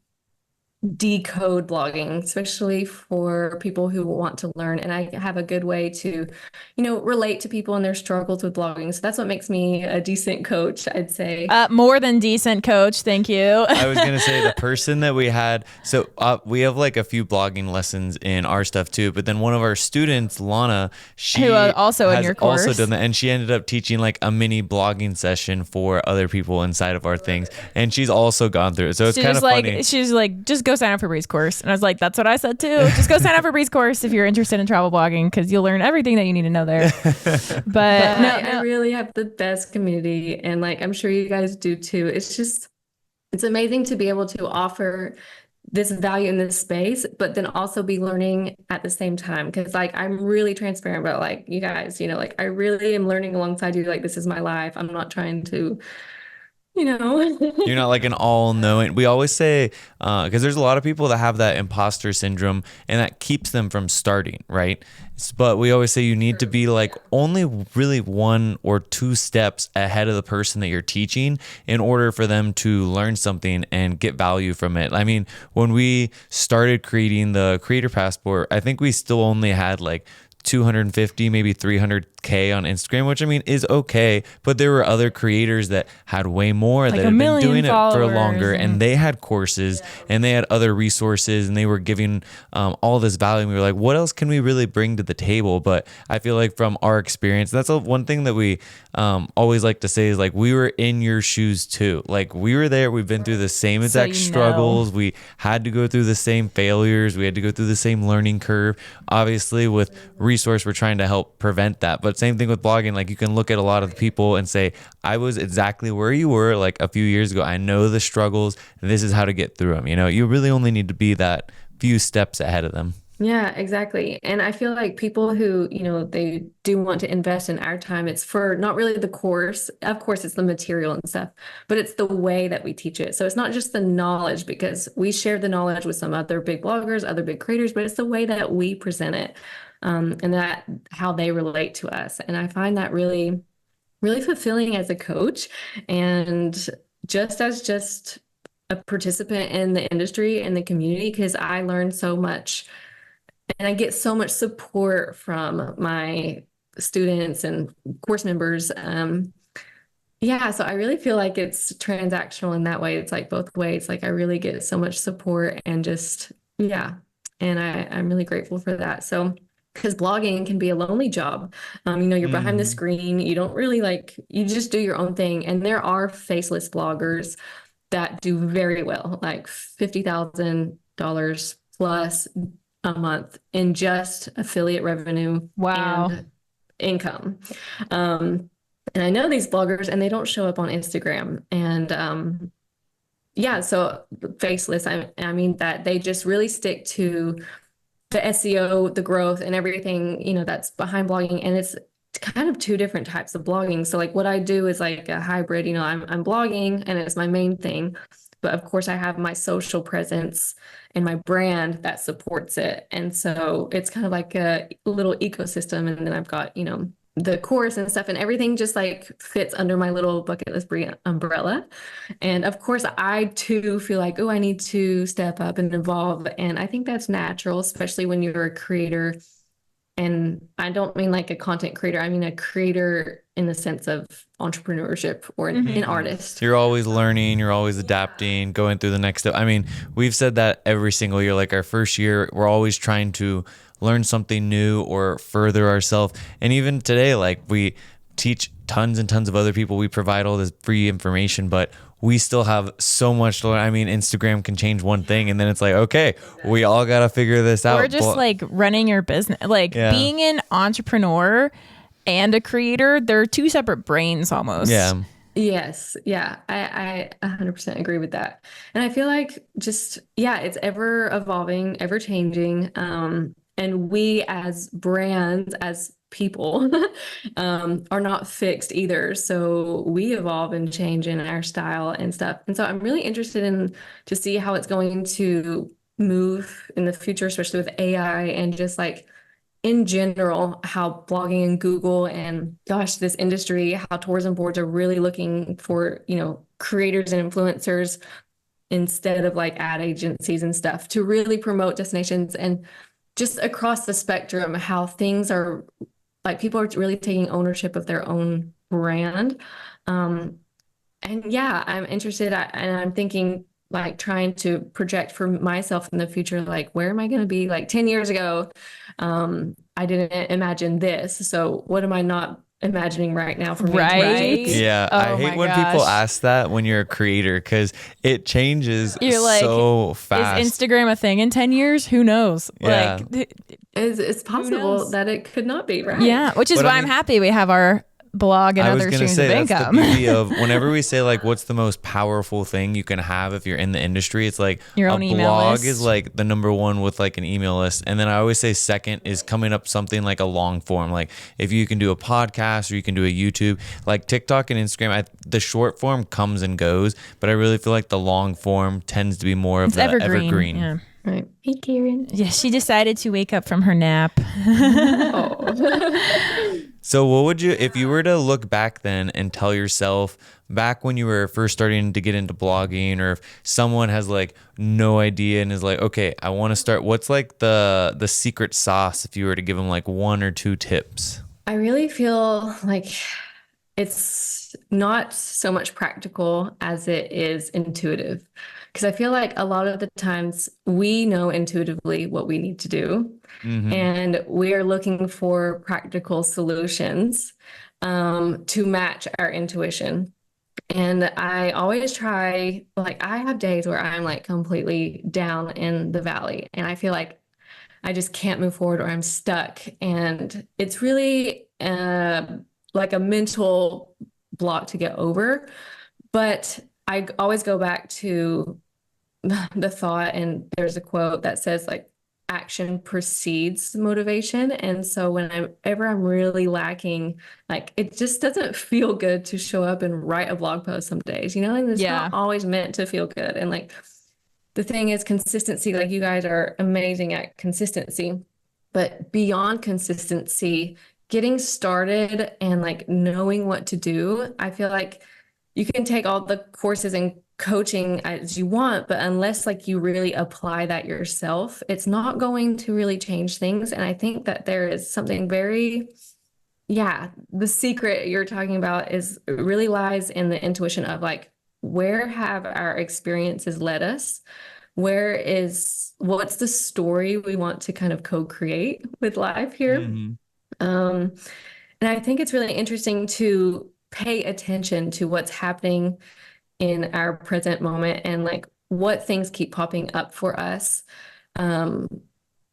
S3: decode blogging, especially for people who want to learn. And I have a good way to, relate to people and their struggles with blogging. So that's what makes me a decent coach, I'd say.
S2: More than decent, coach. Thank you.
S1: I was gonna say the person that we had. So we have like a few blogging lessons in our stuff too. But then one of our students, Lana, she
S2: Who also in
S1: has
S2: your course.
S1: also done that, and she ended up teaching like a mini blogging session for other people inside of our things, and she's also gone through it. So it's kind of funny.
S2: She's like, just go sign up for Bri's course. And I was like, that's what I said too. Just go sign up for Bri's course if you're interested in travel blogging because you'll learn everything that you need to know there. But no,
S3: I really have the best community, and like I'm sure you guys do too. It's amazing to be able to offer this value in this space, but then also be learning at the same time. Cause like I'm really transparent about like you guys, like I really am learning alongside you. Like this is my life. I'm not trying to,
S1: You're not like an all-knowing. We always say, because there's a lot of people that have that imposter syndrome, and that keeps them from starting, right? But we always say you need to be like only really 1 or 2 steps ahead of the person that you're teaching in order for them to learn something and get value from it. I mean, when we started creating the Creator Passport, I think we still only had like 250, maybe 300K on Instagram, which I mean is okay, but there were other creators that had way more that had been doing it for longer, and they had courses and they had other resources and they were giving all this value. And we were like, what else can we really bring to the table? But I feel like from our experience, that's one thing that we always like to say is like, we were in your shoes too. Like we were there, we've been through the same exact struggles. We had to go through the same failures. We had to go through the same learning curve. Obviously with resource, we're trying to help prevent that. But same thing with blogging. Like you can look at a lot of the people and say, I was exactly where you were like a few years ago. I know the struggles and this is how to get through them. You really only need to be that few steps ahead of them.
S3: Yeah, exactly. And I feel like people who, they do want to invest in our time, it's for not really the course. Of course, it's the material and stuff, but it's the way that we teach it. So it's not just the knowledge, because we share the knowledge with some other big bloggers, other big creators, but it's the way that we present it, and that how they relate to us. And I find that really, really fulfilling as a coach, and just a participant in the industry and the community, because I learned so much and I get so much support from my students and course members. Yeah, so I really feel like it's transactional in that way. It's like both ways. Like I really get so much support and just, yeah. And I'm really grateful for that. So, because blogging can be a lonely job. You're behind the
S1: Mm.
S3: screen. You don't really like, you just do your own thing. And there are faceless bloggers that do very well, like $50,000 plus a month in just affiliate revenue
S2: Wow.
S3: and income. And I know these bloggers and they don't show up on Instagram. And yeah, so faceless, I mean that they just really stick to the SEO, the growth and everything, that's behind blogging. And it's kind of two different types of blogging. So like what I do is like a hybrid, I'm blogging and it's my main thing. But of course I have my social presence and my brand that supports it. And so it's kind of like a little ecosystem. And then I've got, the course and stuff and everything just like fits under my little Bucketlist Bri umbrella. And of course, I too feel like, oh, I need to step up and evolve. And I think that's natural, especially when you're a creator. And I don't mean like a content creator, I mean a creator in the sense of entrepreneurship or an artist.
S1: You're always learning, you're always adapting, going through the next step. I mean, we've said that every single year. Like our first year, we're always trying to learn something new or further ourselves. And even today, like we teach tons and tons of other people. We provide all this free information, but we still have so much to learn. I mean, Instagram can change one thing and then it's like, okay, we all got to figure this out.
S2: Or just like running your business, like being an entrepreneur and a creator, they're two separate brains almost.
S1: Yeah.
S3: Yes. Yeah. I 100% agree with that. And I feel like just, it's ever evolving, ever changing. And we as brands, as people, are not fixed either. So we evolve and change in our style and stuff. And so I'm really interested in to see how it's going to move in the future, especially with AI and just like in general, how blogging and Google and gosh, this industry, how tourism boards are really looking for, creators and influencers instead of like ad agencies and stuff to really promote destinations and just across the spectrum, how things are like people are really taking ownership of their own brand. And yeah, I'm interested and I'm thinking like trying to project for myself in the future, like where am I going to be like 10 years ago? I didn't imagine this. So what am I not imagining right now for me?
S2: Right.
S1: Yeah.
S2: Oh
S1: I hate when people ask that when you're a creator because it changes so fast.
S2: Is Instagram a thing in 10 years? Who knows?
S1: Yeah.
S2: Like
S3: it's possible that it could not be, right?
S2: Yeah, which is why I'm happy we have our blog and other streams of income.
S1: That's the beauty of whenever we say like what's the most powerful thing you can have if you're in the industry, it's like
S2: your own email
S1: blog
S2: list
S1: is like the number one with like an email list. And then I always say second is coming up something like a long form. Like if you can do a podcast or you can do a YouTube, like TikTok and Instagram, the short form comes and goes, but I really feel like the long form tends to be more of the evergreen.
S2: Yeah.
S3: Right. Hey, Karen.
S2: Yeah, she decided to wake up from her nap.
S3: Oh.
S1: So what would you, if you were to look back then and tell yourself back when you were first starting to get into blogging, or if someone has like no idea and is like, okay, I want to start, what's like the secret sauce if you were to give them like one or two tips?
S3: I really feel like it's not so much practical as it is intuitive. Because I feel like a lot of the times we know intuitively what we need to do. Mm-hmm. And we are looking for practical solutions to match our intuition. And I always try, like, I have days where I'm like completely down in the valley and I feel like I just can't move forward or I'm stuck. And it's really like a mental block to get over. But I always go back to the thought, and there's a quote that says like action precedes motivation. And so whenever I'm really lacking, like it just doesn't feel good to show up and write a blog post some days, and it's not always meant to feel good. And like the thing is consistency, like you guys are amazing at consistency, but beyond consistency, getting started and like knowing what to do, I feel like you can take all the courses and coaching as you want, but unless like you really apply that yourself, it's not going to really change things. And I think that there is something very, yeah, the secret you're talking about is really lies in the intuition of like, where have our experiences led us? What's the story we want to kind of co-create with life here? Um, and I think it's really interesting to pay attention to what's happening in our present moment and like what things keep popping up for us. Um,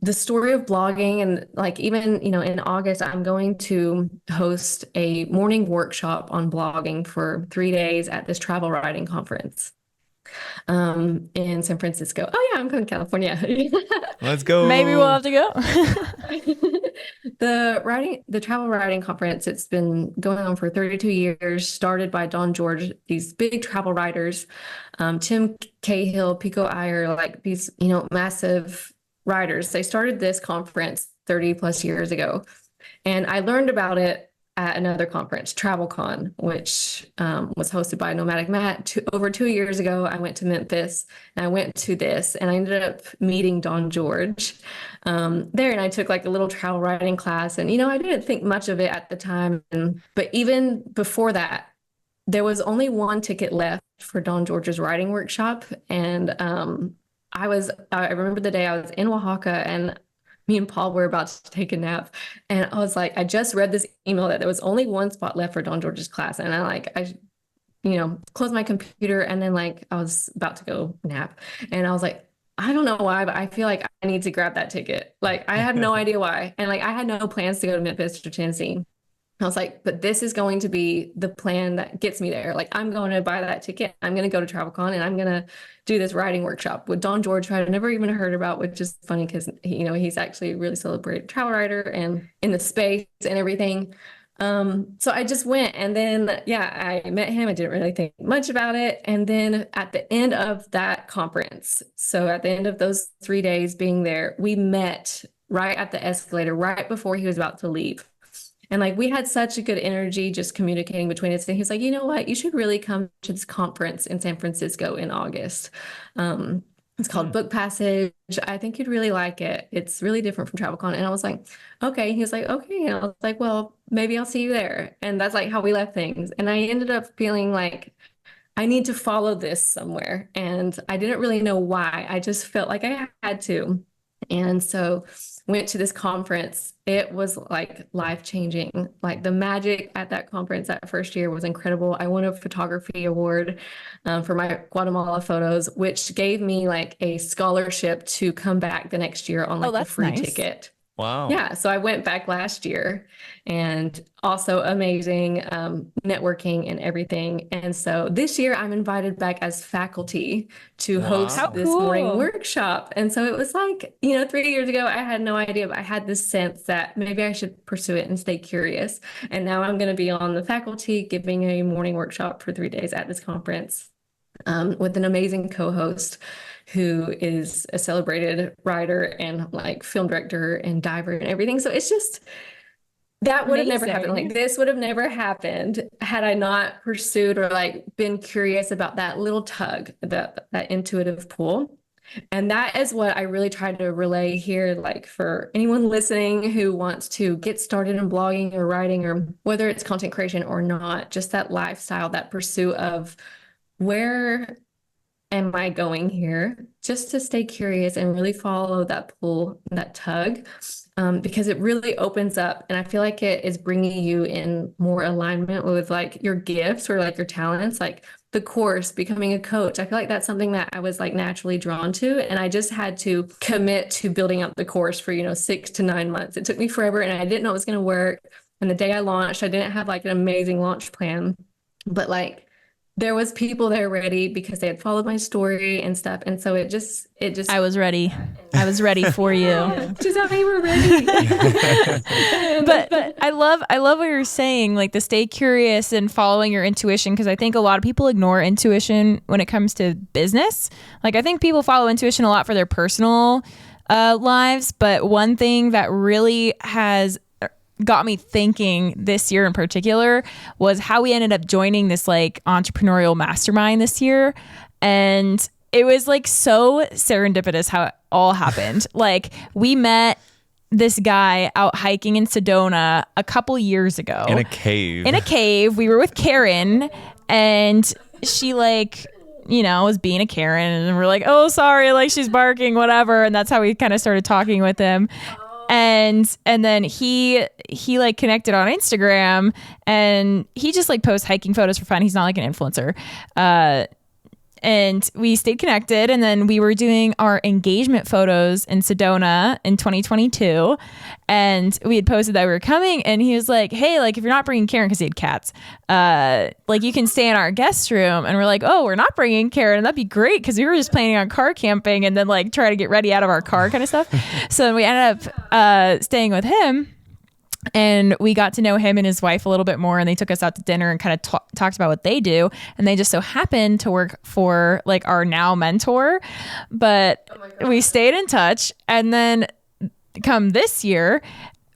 S3: the story of blogging and like even, in August, I'm going to host a morning workshop on blogging for 3 days at this travel writing conference in San Francisco. Oh yeah, I'm going to California.
S1: Let's go.
S2: Maybe we'll have to go.
S3: The travel writing conference, it's been going on for 32 years, started by Don George, these big travel writers, Tim Cahill, Pico Iyer, like these, massive writers. They started this conference 30 plus years ago. And I learned about it at another conference, TravelCon, which was hosted by Nomadic Matt. Over 2 years ago, I went to Memphis and I went to this and I ended up meeting Don George there. And I took like a little travel writing class. And, I didn't think much of it at the time. But even before that, there was only one ticket left for Don George's writing workshop. And I remember the day I was in Oaxaca and me and Paul were about to take a nap. And I was like, I just read this email that there was only one spot left for Don George's class. And I closed my computer and then like I was about to go nap. And I was like, I don't know why, but I feel like I need to grab that ticket. Like I had no idea why. And like I had no plans to go to Memphis or Tennessee. I was like, but this is going to be the plan that gets me there. Like, I'm going to buy that ticket. I'm going to go to TravelCon and I'm going to do this writing workshop with Don George, who I'd never even heard about, which is funny because, he's actually a really celebrated travel writer and in the space and everything. So I just went and then, I met him. I didn't really think much about it. And then at the end of that conference, so at the end of those 3 days being there, we met right at the escalator, right before he was about to leave. And like we had such a good energy just communicating between us. And he was like, you know what? You should really come to this conference in San Francisco in August. It's called Book Passage. I think you'd really like it. It's really different from TravelCon. And I was like, okay. He was like, okay. And I was like, well, maybe I'll see you there. And that's like how we left things. And I ended up feeling like I need to follow this somewhere. And I didn't really know why. I just felt like I had to. And so went to this conference. It was like life-changing. Like the magic at that conference that first year was incredible. I won a photography award for my Guatemala photos, which gave me like a scholarship to come back the next year on like a free ticket.
S1: Wow.
S3: Yeah. So I went back last year and also amazing networking and everything. And so this year I'm invited back as faculty to host this morning workshop. And so it was like, 3 years ago, I had no idea, but I had this sense that maybe I should pursue it and stay curious. And now I'm going to be on the faculty giving a morning workshop for 3 days at this conference with an amazing co-host who is a celebrated writer and like film director and diver and everything. So it's just, that would have never happened. Like this would have never happened had I not pursued or like been curious about that little tug, that intuitive pull. And that is what I really try to relay here, like for anyone listening who wants to get started in blogging or writing, or whether it's content creation or not, just that lifestyle, that pursuit of where am I going here, just to stay curious and really follow that pull, that tug, because it really opens up. And I feel like it is bringing you in more alignment with like your gifts or like your talents, like the course, becoming a coach. I feel like that's something that I was like naturally drawn to. And I just had to commit to building out the course for, 6 to 9 months. It took me forever and I didn't know it was going to work. And the day I launched, I didn't have like an amazing launch plan, but like, there was people there ready because they had followed my story and stuff. And so it just.
S2: I was ready. I was ready for you.
S3: Just how you were ready.
S2: but I love what you're saying, like the stay curious and following your intuition. Cause I think a lot of people ignore intuition when it comes to business. Like I think people follow intuition a lot for their personal lives. But one thing that really has got me thinking this year in particular was how we ended up joining this like entrepreneurial mastermind this year. And it was like so serendipitous how it all happened. Like we met this guy out hiking in Sedona a couple years ago.
S1: In a cave.
S2: In a cave. We were with Karen, and she like, you know, was being a Karen, and we're like, oh, sorry, like she's barking, whatever. And that's how we kind of started talking with him. And then he like connected on Instagram, and he just like posts hiking photos for fun. He's not like an influencer. And we stayed connected, and then we were doing our engagement photos in Sedona in 2022, and we had posted that we were coming, and he was like, hey, like if you're not bringing Karen, because he had cats, like you can stay in our guest room. And we're like, oh, we're not bringing Karen, and that'd be great, because we were just planning on car camping and then like try to get ready out of our car kind of stuff. So then we ended up staying with him. And we got to know him and his wife a little bit more, and they took us out to dinner and kind of talked about what they do. And they just so happened to work for like our now mentor, but we stayed in touch. And then come this year,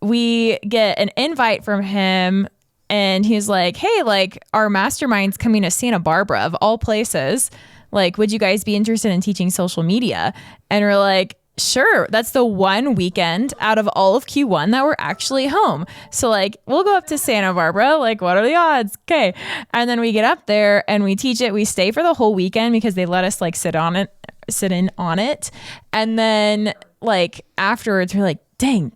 S2: we get an invite from him, and he's like, hey, like our mastermind's coming to Santa Barbara of all places. Like, would you guys be interested in teaching social media? And we're like, sure. That's the one weekend out of all of Q1 that we're actually home. So like, we'll go up to Santa Barbara. Like, what are the odds? Okay. And then we get up there and we teach it. We stay for the whole weekend because they let us like sit in on it. And then like afterwards we're like, dang,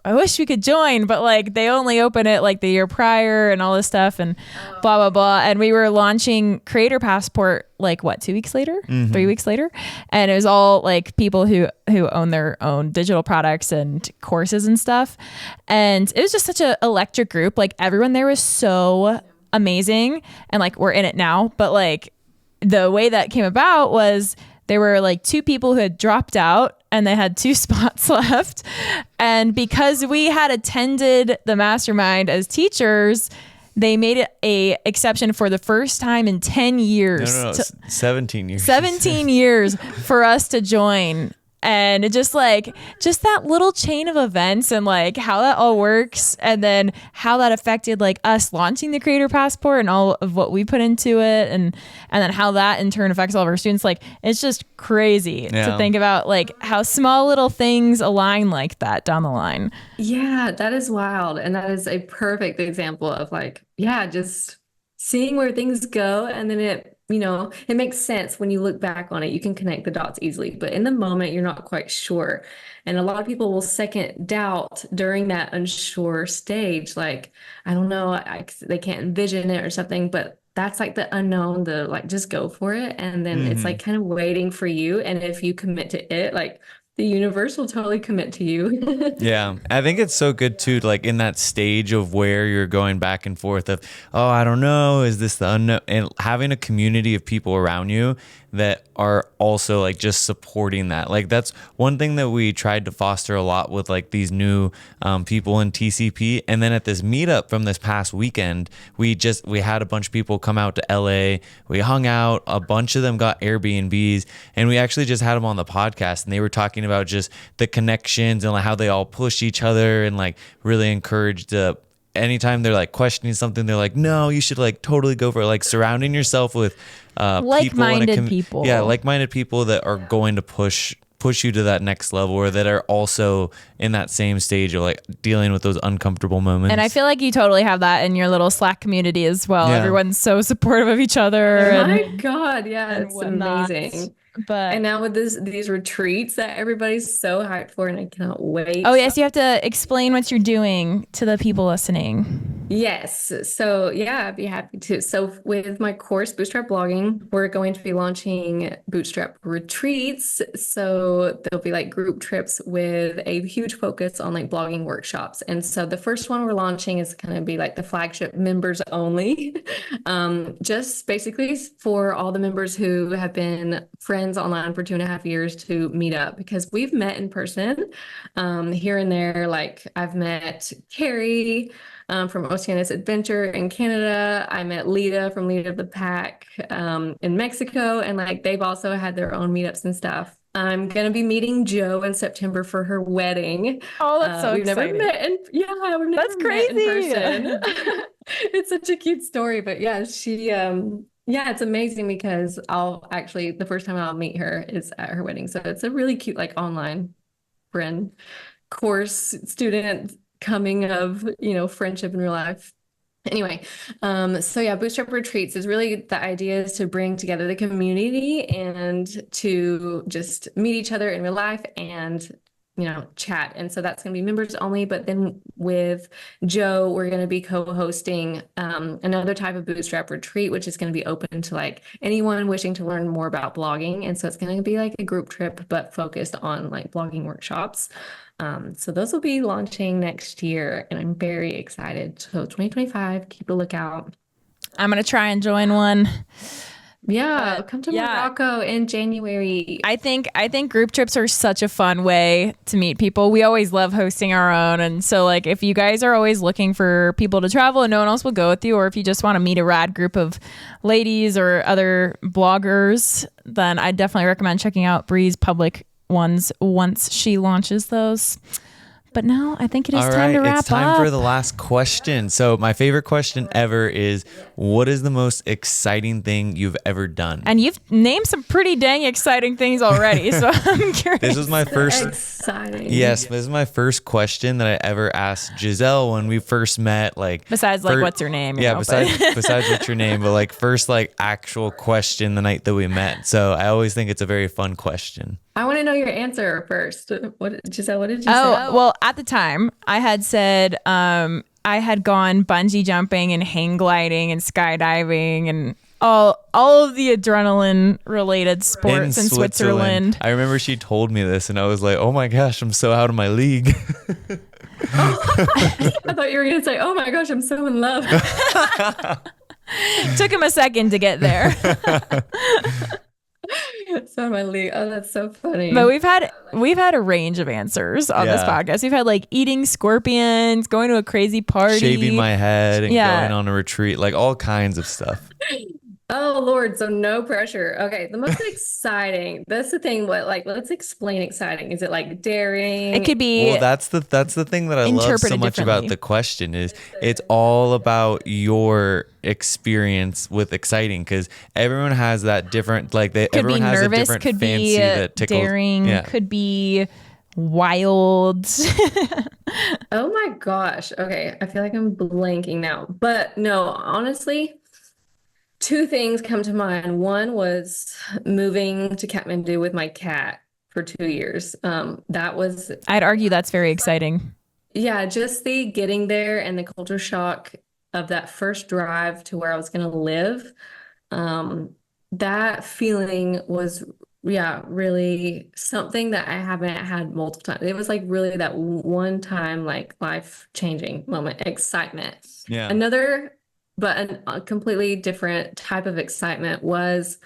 S2: I wish we could join, but like they only open it like the year prior and all this stuff and blah, blah, blah. And we were launching Creator Passport like what, 2 weeks later, 3 weeks later. And it was all like people who own their own digital products and courses and stuff. And it was just such an electric group. Like everyone there was so amazing. And like we're in it now, but like the way that came about was there were like 2 people who had dropped out and they had 2 spots left. And because we had attended the mastermind as teachers, they made it a exception for the first time in 10 years.
S1: No, 17 years.
S2: 17 years for us to join. And it just that little chain of events and like how that all works, and then how that affected like us launching the Creator Passport and all of what we put into it, and then how that in turn affects all of our students. Like it's just crazy to think about like how small little things align like that down the line.
S3: Yeah, that is wild. And that is a perfect example of like, yeah, just seeing where things go, and then it makes sense when you look back on it. You can connect the dots easily, but in the moment, you're not quite sure. And a lot of people will second doubt during that unsure stage. Like, I don't know, they can't envision it or something, but that's like the unknown, just go for it. And then it's like kind of waiting for you. And if you commit to it, like the universe will totally commit to you.
S1: Yeah. I think it's so good too, like in that stage of where you're going back and forth of, oh, I don't know, is this the unknown? And having a community of people around you that are also like just supporting that. Like that's one thing that we tried to foster a lot with like these new people in TCP. And then at this meetup from this past weekend, we had a bunch of people come out to LA. We hung out, a bunch of them got Airbnbs, and we actually just had them on the podcast, and they were talking about just the connections and like how they all push each other and like really encourage anytime they're like questioning something, they're like, no, you should like totally go for it. Like surrounding yourself with
S2: like-minded people.
S1: Yeah, like-minded people that are going to push you to that next level, or that are also in that same stage of like dealing with those uncomfortable moments.
S2: And I feel like you totally have that in your little Slack community as well. Yeah. Everyone's so supportive of each other.
S3: Oh my God, yeah, it's amazing.
S2: But
S3: and now with these retreats that everybody's so hyped for, and I cannot wait.
S2: Oh yes, you have to explain what you're doing to the people listening.
S3: Yes. So yeah, I'd be happy to. So with my course, Bootstrap Blogging, we're going to be launching Bootstrap retreats. So there'll be like group trips with a huge focus on like blogging workshops. And so the first one we're launching is going to be like the flagship members only, just basically for all the members who have been friends online for 2.5 years to meet up, because we've met in person here and there. Like I've met Carrie from Oceanus Adventure in Canada. I met Lita from Lita of the Pack in Mexico, and like they've also had their own meetups and stuff. I'm gonna be meeting Jo in September for her wedding.
S2: Oh, that's so
S3: we've
S2: exciting.
S3: Never met we've never
S2: that's
S3: met
S2: crazy.
S3: in person. It's such a cute story, but yeah, she Yeah, it's amazing because I'll actually, the first time I'll meet her is at her wedding. So it's a really cute, like online friend course student coming of, friendship in real life. Anyway, so yeah, Bootstrap Retreats is really the idea is to bring together the community and to just meet each other in real life and chat. And so that's going to be members only. But then with Joe, we're going to be co-hosting another type of Bootstrap Retreat, which is going to be open to like anyone wishing to learn more about blogging. And so it's going to be like a group trip, but focused on like blogging workshops. So those will be launching next year, and I'm very excited. So 2025, keep a lookout.
S2: I'm gonna try and join one.
S3: Yeah, come to Morocco in January.
S2: I think group trips are such a fun way to meet people. We always love hosting our own, and so like if you guys are always looking for people to travel and no one else will go with you, or if you just want to meet a rad group of ladies or other bloggers, then I definitely recommend checking out Bri's public ones once she launches those. But now I think it is time to wrap up.
S1: It's time for the last question. So my favorite question ever is, what is the most exciting thing you've ever done?
S2: And you've named some pretty dang exciting things already. So I'm curious.
S1: This was my first.
S3: Exciting.
S1: Yes, this is my first question that I ever asked Giselle when we first met. Like
S2: besides, like, what's your name?
S1: Besides what's your name, but like first like actual question the night that we met. So I always think it's a very fun question.
S3: I want to know your answer first. Giselle, what did you say?
S2: Oh, well, at the time, I had said I had gone bungee jumping and hang gliding and skydiving and all of the adrenaline related sports in Switzerland.
S1: I remember she told me this and I was like, oh my gosh, I'm so out of my league.
S3: I thought you were going to say, oh my gosh, I'm so in love.
S2: Took him a second to get there.
S3: So my league. Oh, that's so funny.
S2: But we've had a range of answers on this podcast. We've had like eating scorpions, going to a crazy party,
S1: shaving my head, and going on a retreat, like all kinds of stuff.
S3: Oh Lord, so no pressure. Okay, the most exciting. That's the thing. Let's explain exciting. Is it like daring?
S2: It could be.
S1: Well, that's the thing that I love so much about the question is it's all about your experience with exciting, because everyone has that different, like everyone has
S2: nervous,
S1: a different
S2: could
S1: fancy
S2: be
S1: that tickles.
S2: Daring, could be wild.
S3: Oh my gosh. Okay, I feel like I'm blanking now. But no, honestly, two things come to mind. One was moving to Kathmandu with my cat for 2 years.
S2: I'd argue that's very exciting.
S3: Yeah, just the getting there and the culture shock of that first drive to where I was going to live. That feeling was, really something that I haven't had multiple times. It was like really that one time, like life-changing moment, excitement.
S1: Yeah.
S3: But a completely different type of excitement was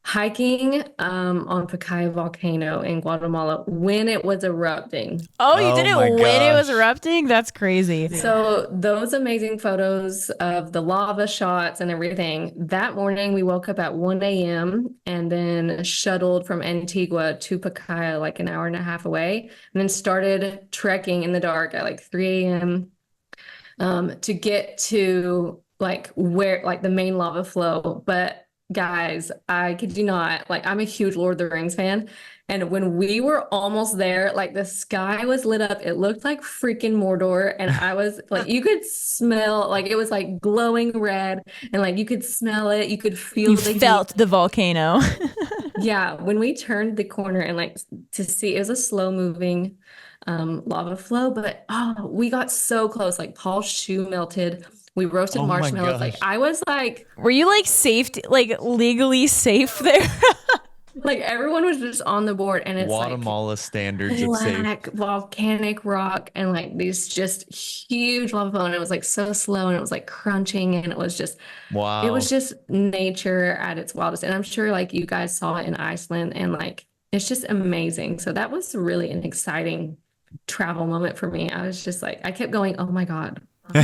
S3: hiking on Pacaya volcano in Guatemala when it was erupting.
S2: Oh, you did it when it was erupting? That's crazy.
S3: So those amazing photos of the lava shots and everything. That morning we woke up at 1 a.m. and then shuttled from Antigua to Pacaya, like an hour and a half away, and then started trekking in the dark at like 3 a.m. To get to where the main lava flow. But guys, I kid you not, I'm a huge Lord of the Rings fan. And when we were almost there, the sky was lit up. It looked like freaking Mordor. And I was you could smell, it was glowing red, and you could smell it. You could feel
S2: you felt the volcano.
S3: Yeah. When we turned the corner and to see, it was a slow moving lava flow, but we got so close. Paul's shoe melted. We roasted marshmallows. I was
S2: were you safe, legally safe there?
S3: Everyone was just on the board, and it's
S1: Guatemala standards of safe.
S3: Black volcanic rock and these just huge lava flow, and it was so slow, and it was crunching, and it was just
S1: wow.
S3: It was just nature at its wildest, and I'm sure you guys saw it in Iceland, and it's just amazing. So that was really an exciting travel moment for me. I was just I kept going, oh my God.
S2: We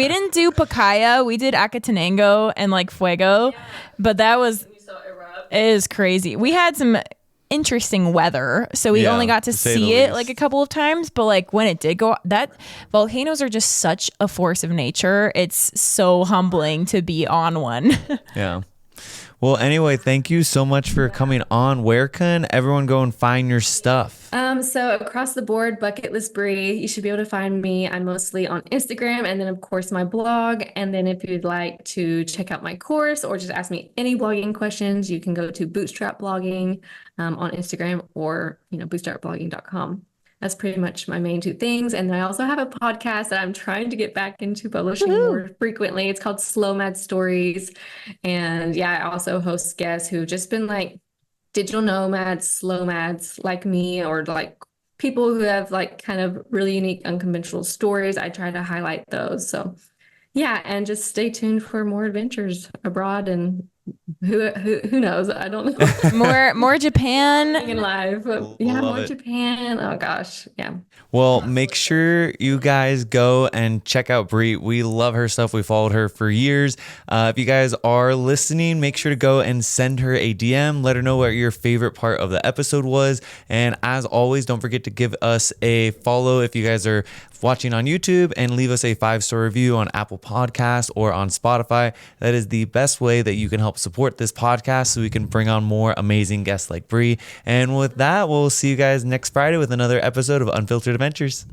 S2: didn't do Pacaya, we did Acatenango and Fuego, but that was, it is crazy. We had some interesting weather, so we only got to see it a couple of times, but when it did go, that volcanoes are just such a force of nature. It's so humbling to be on one.
S1: Yeah. Well, anyway, thank you so much for coming on. Where can everyone go and find your stuff?
S3: So across the board, Bucketlist Bri, you should be able to find me. I'm mostly on Instagram and then of course my blog. And then if you'd like to check out my course or just ask me any blogging questions, you can go to Bootstrap Blogging on Instagram or, bootstrapblogging.com. That's pretty much my main two things. And then I also have a podcast that I'm trying to get back into publishing more frequently. It's called Slomad Stories. And yeah, I also host guests who've just been like digital nomads, slomads like me, or like people who have like kind of really unique, unconventional stories. I try to highlight those. So yeah, and just stay tuned for more adventures abroad and who knows? I don't know.
S2: More Japan.
S3: In live. But yeah,
S1: Love
S3: more
S1: it.
S3: Japan. Oh gosh. Yeah.
S1: Well, make sure you guys go and check out Bri. We love her stuff. We followed her for years. If you guys are listening, make sure to go and send her a DM. Let her know what your favorite part of the episode was. And as always, don't forget to give us a follow if you guys are watching on YouTube, and leave us a 5-star review on Apple Podcasts or on Spotify. That is the best way that you can help support this podcast so we can bring on more amazing guests like Bri. And with that, we'll see you guys next Friday with another episode of Unfiltered Adventures.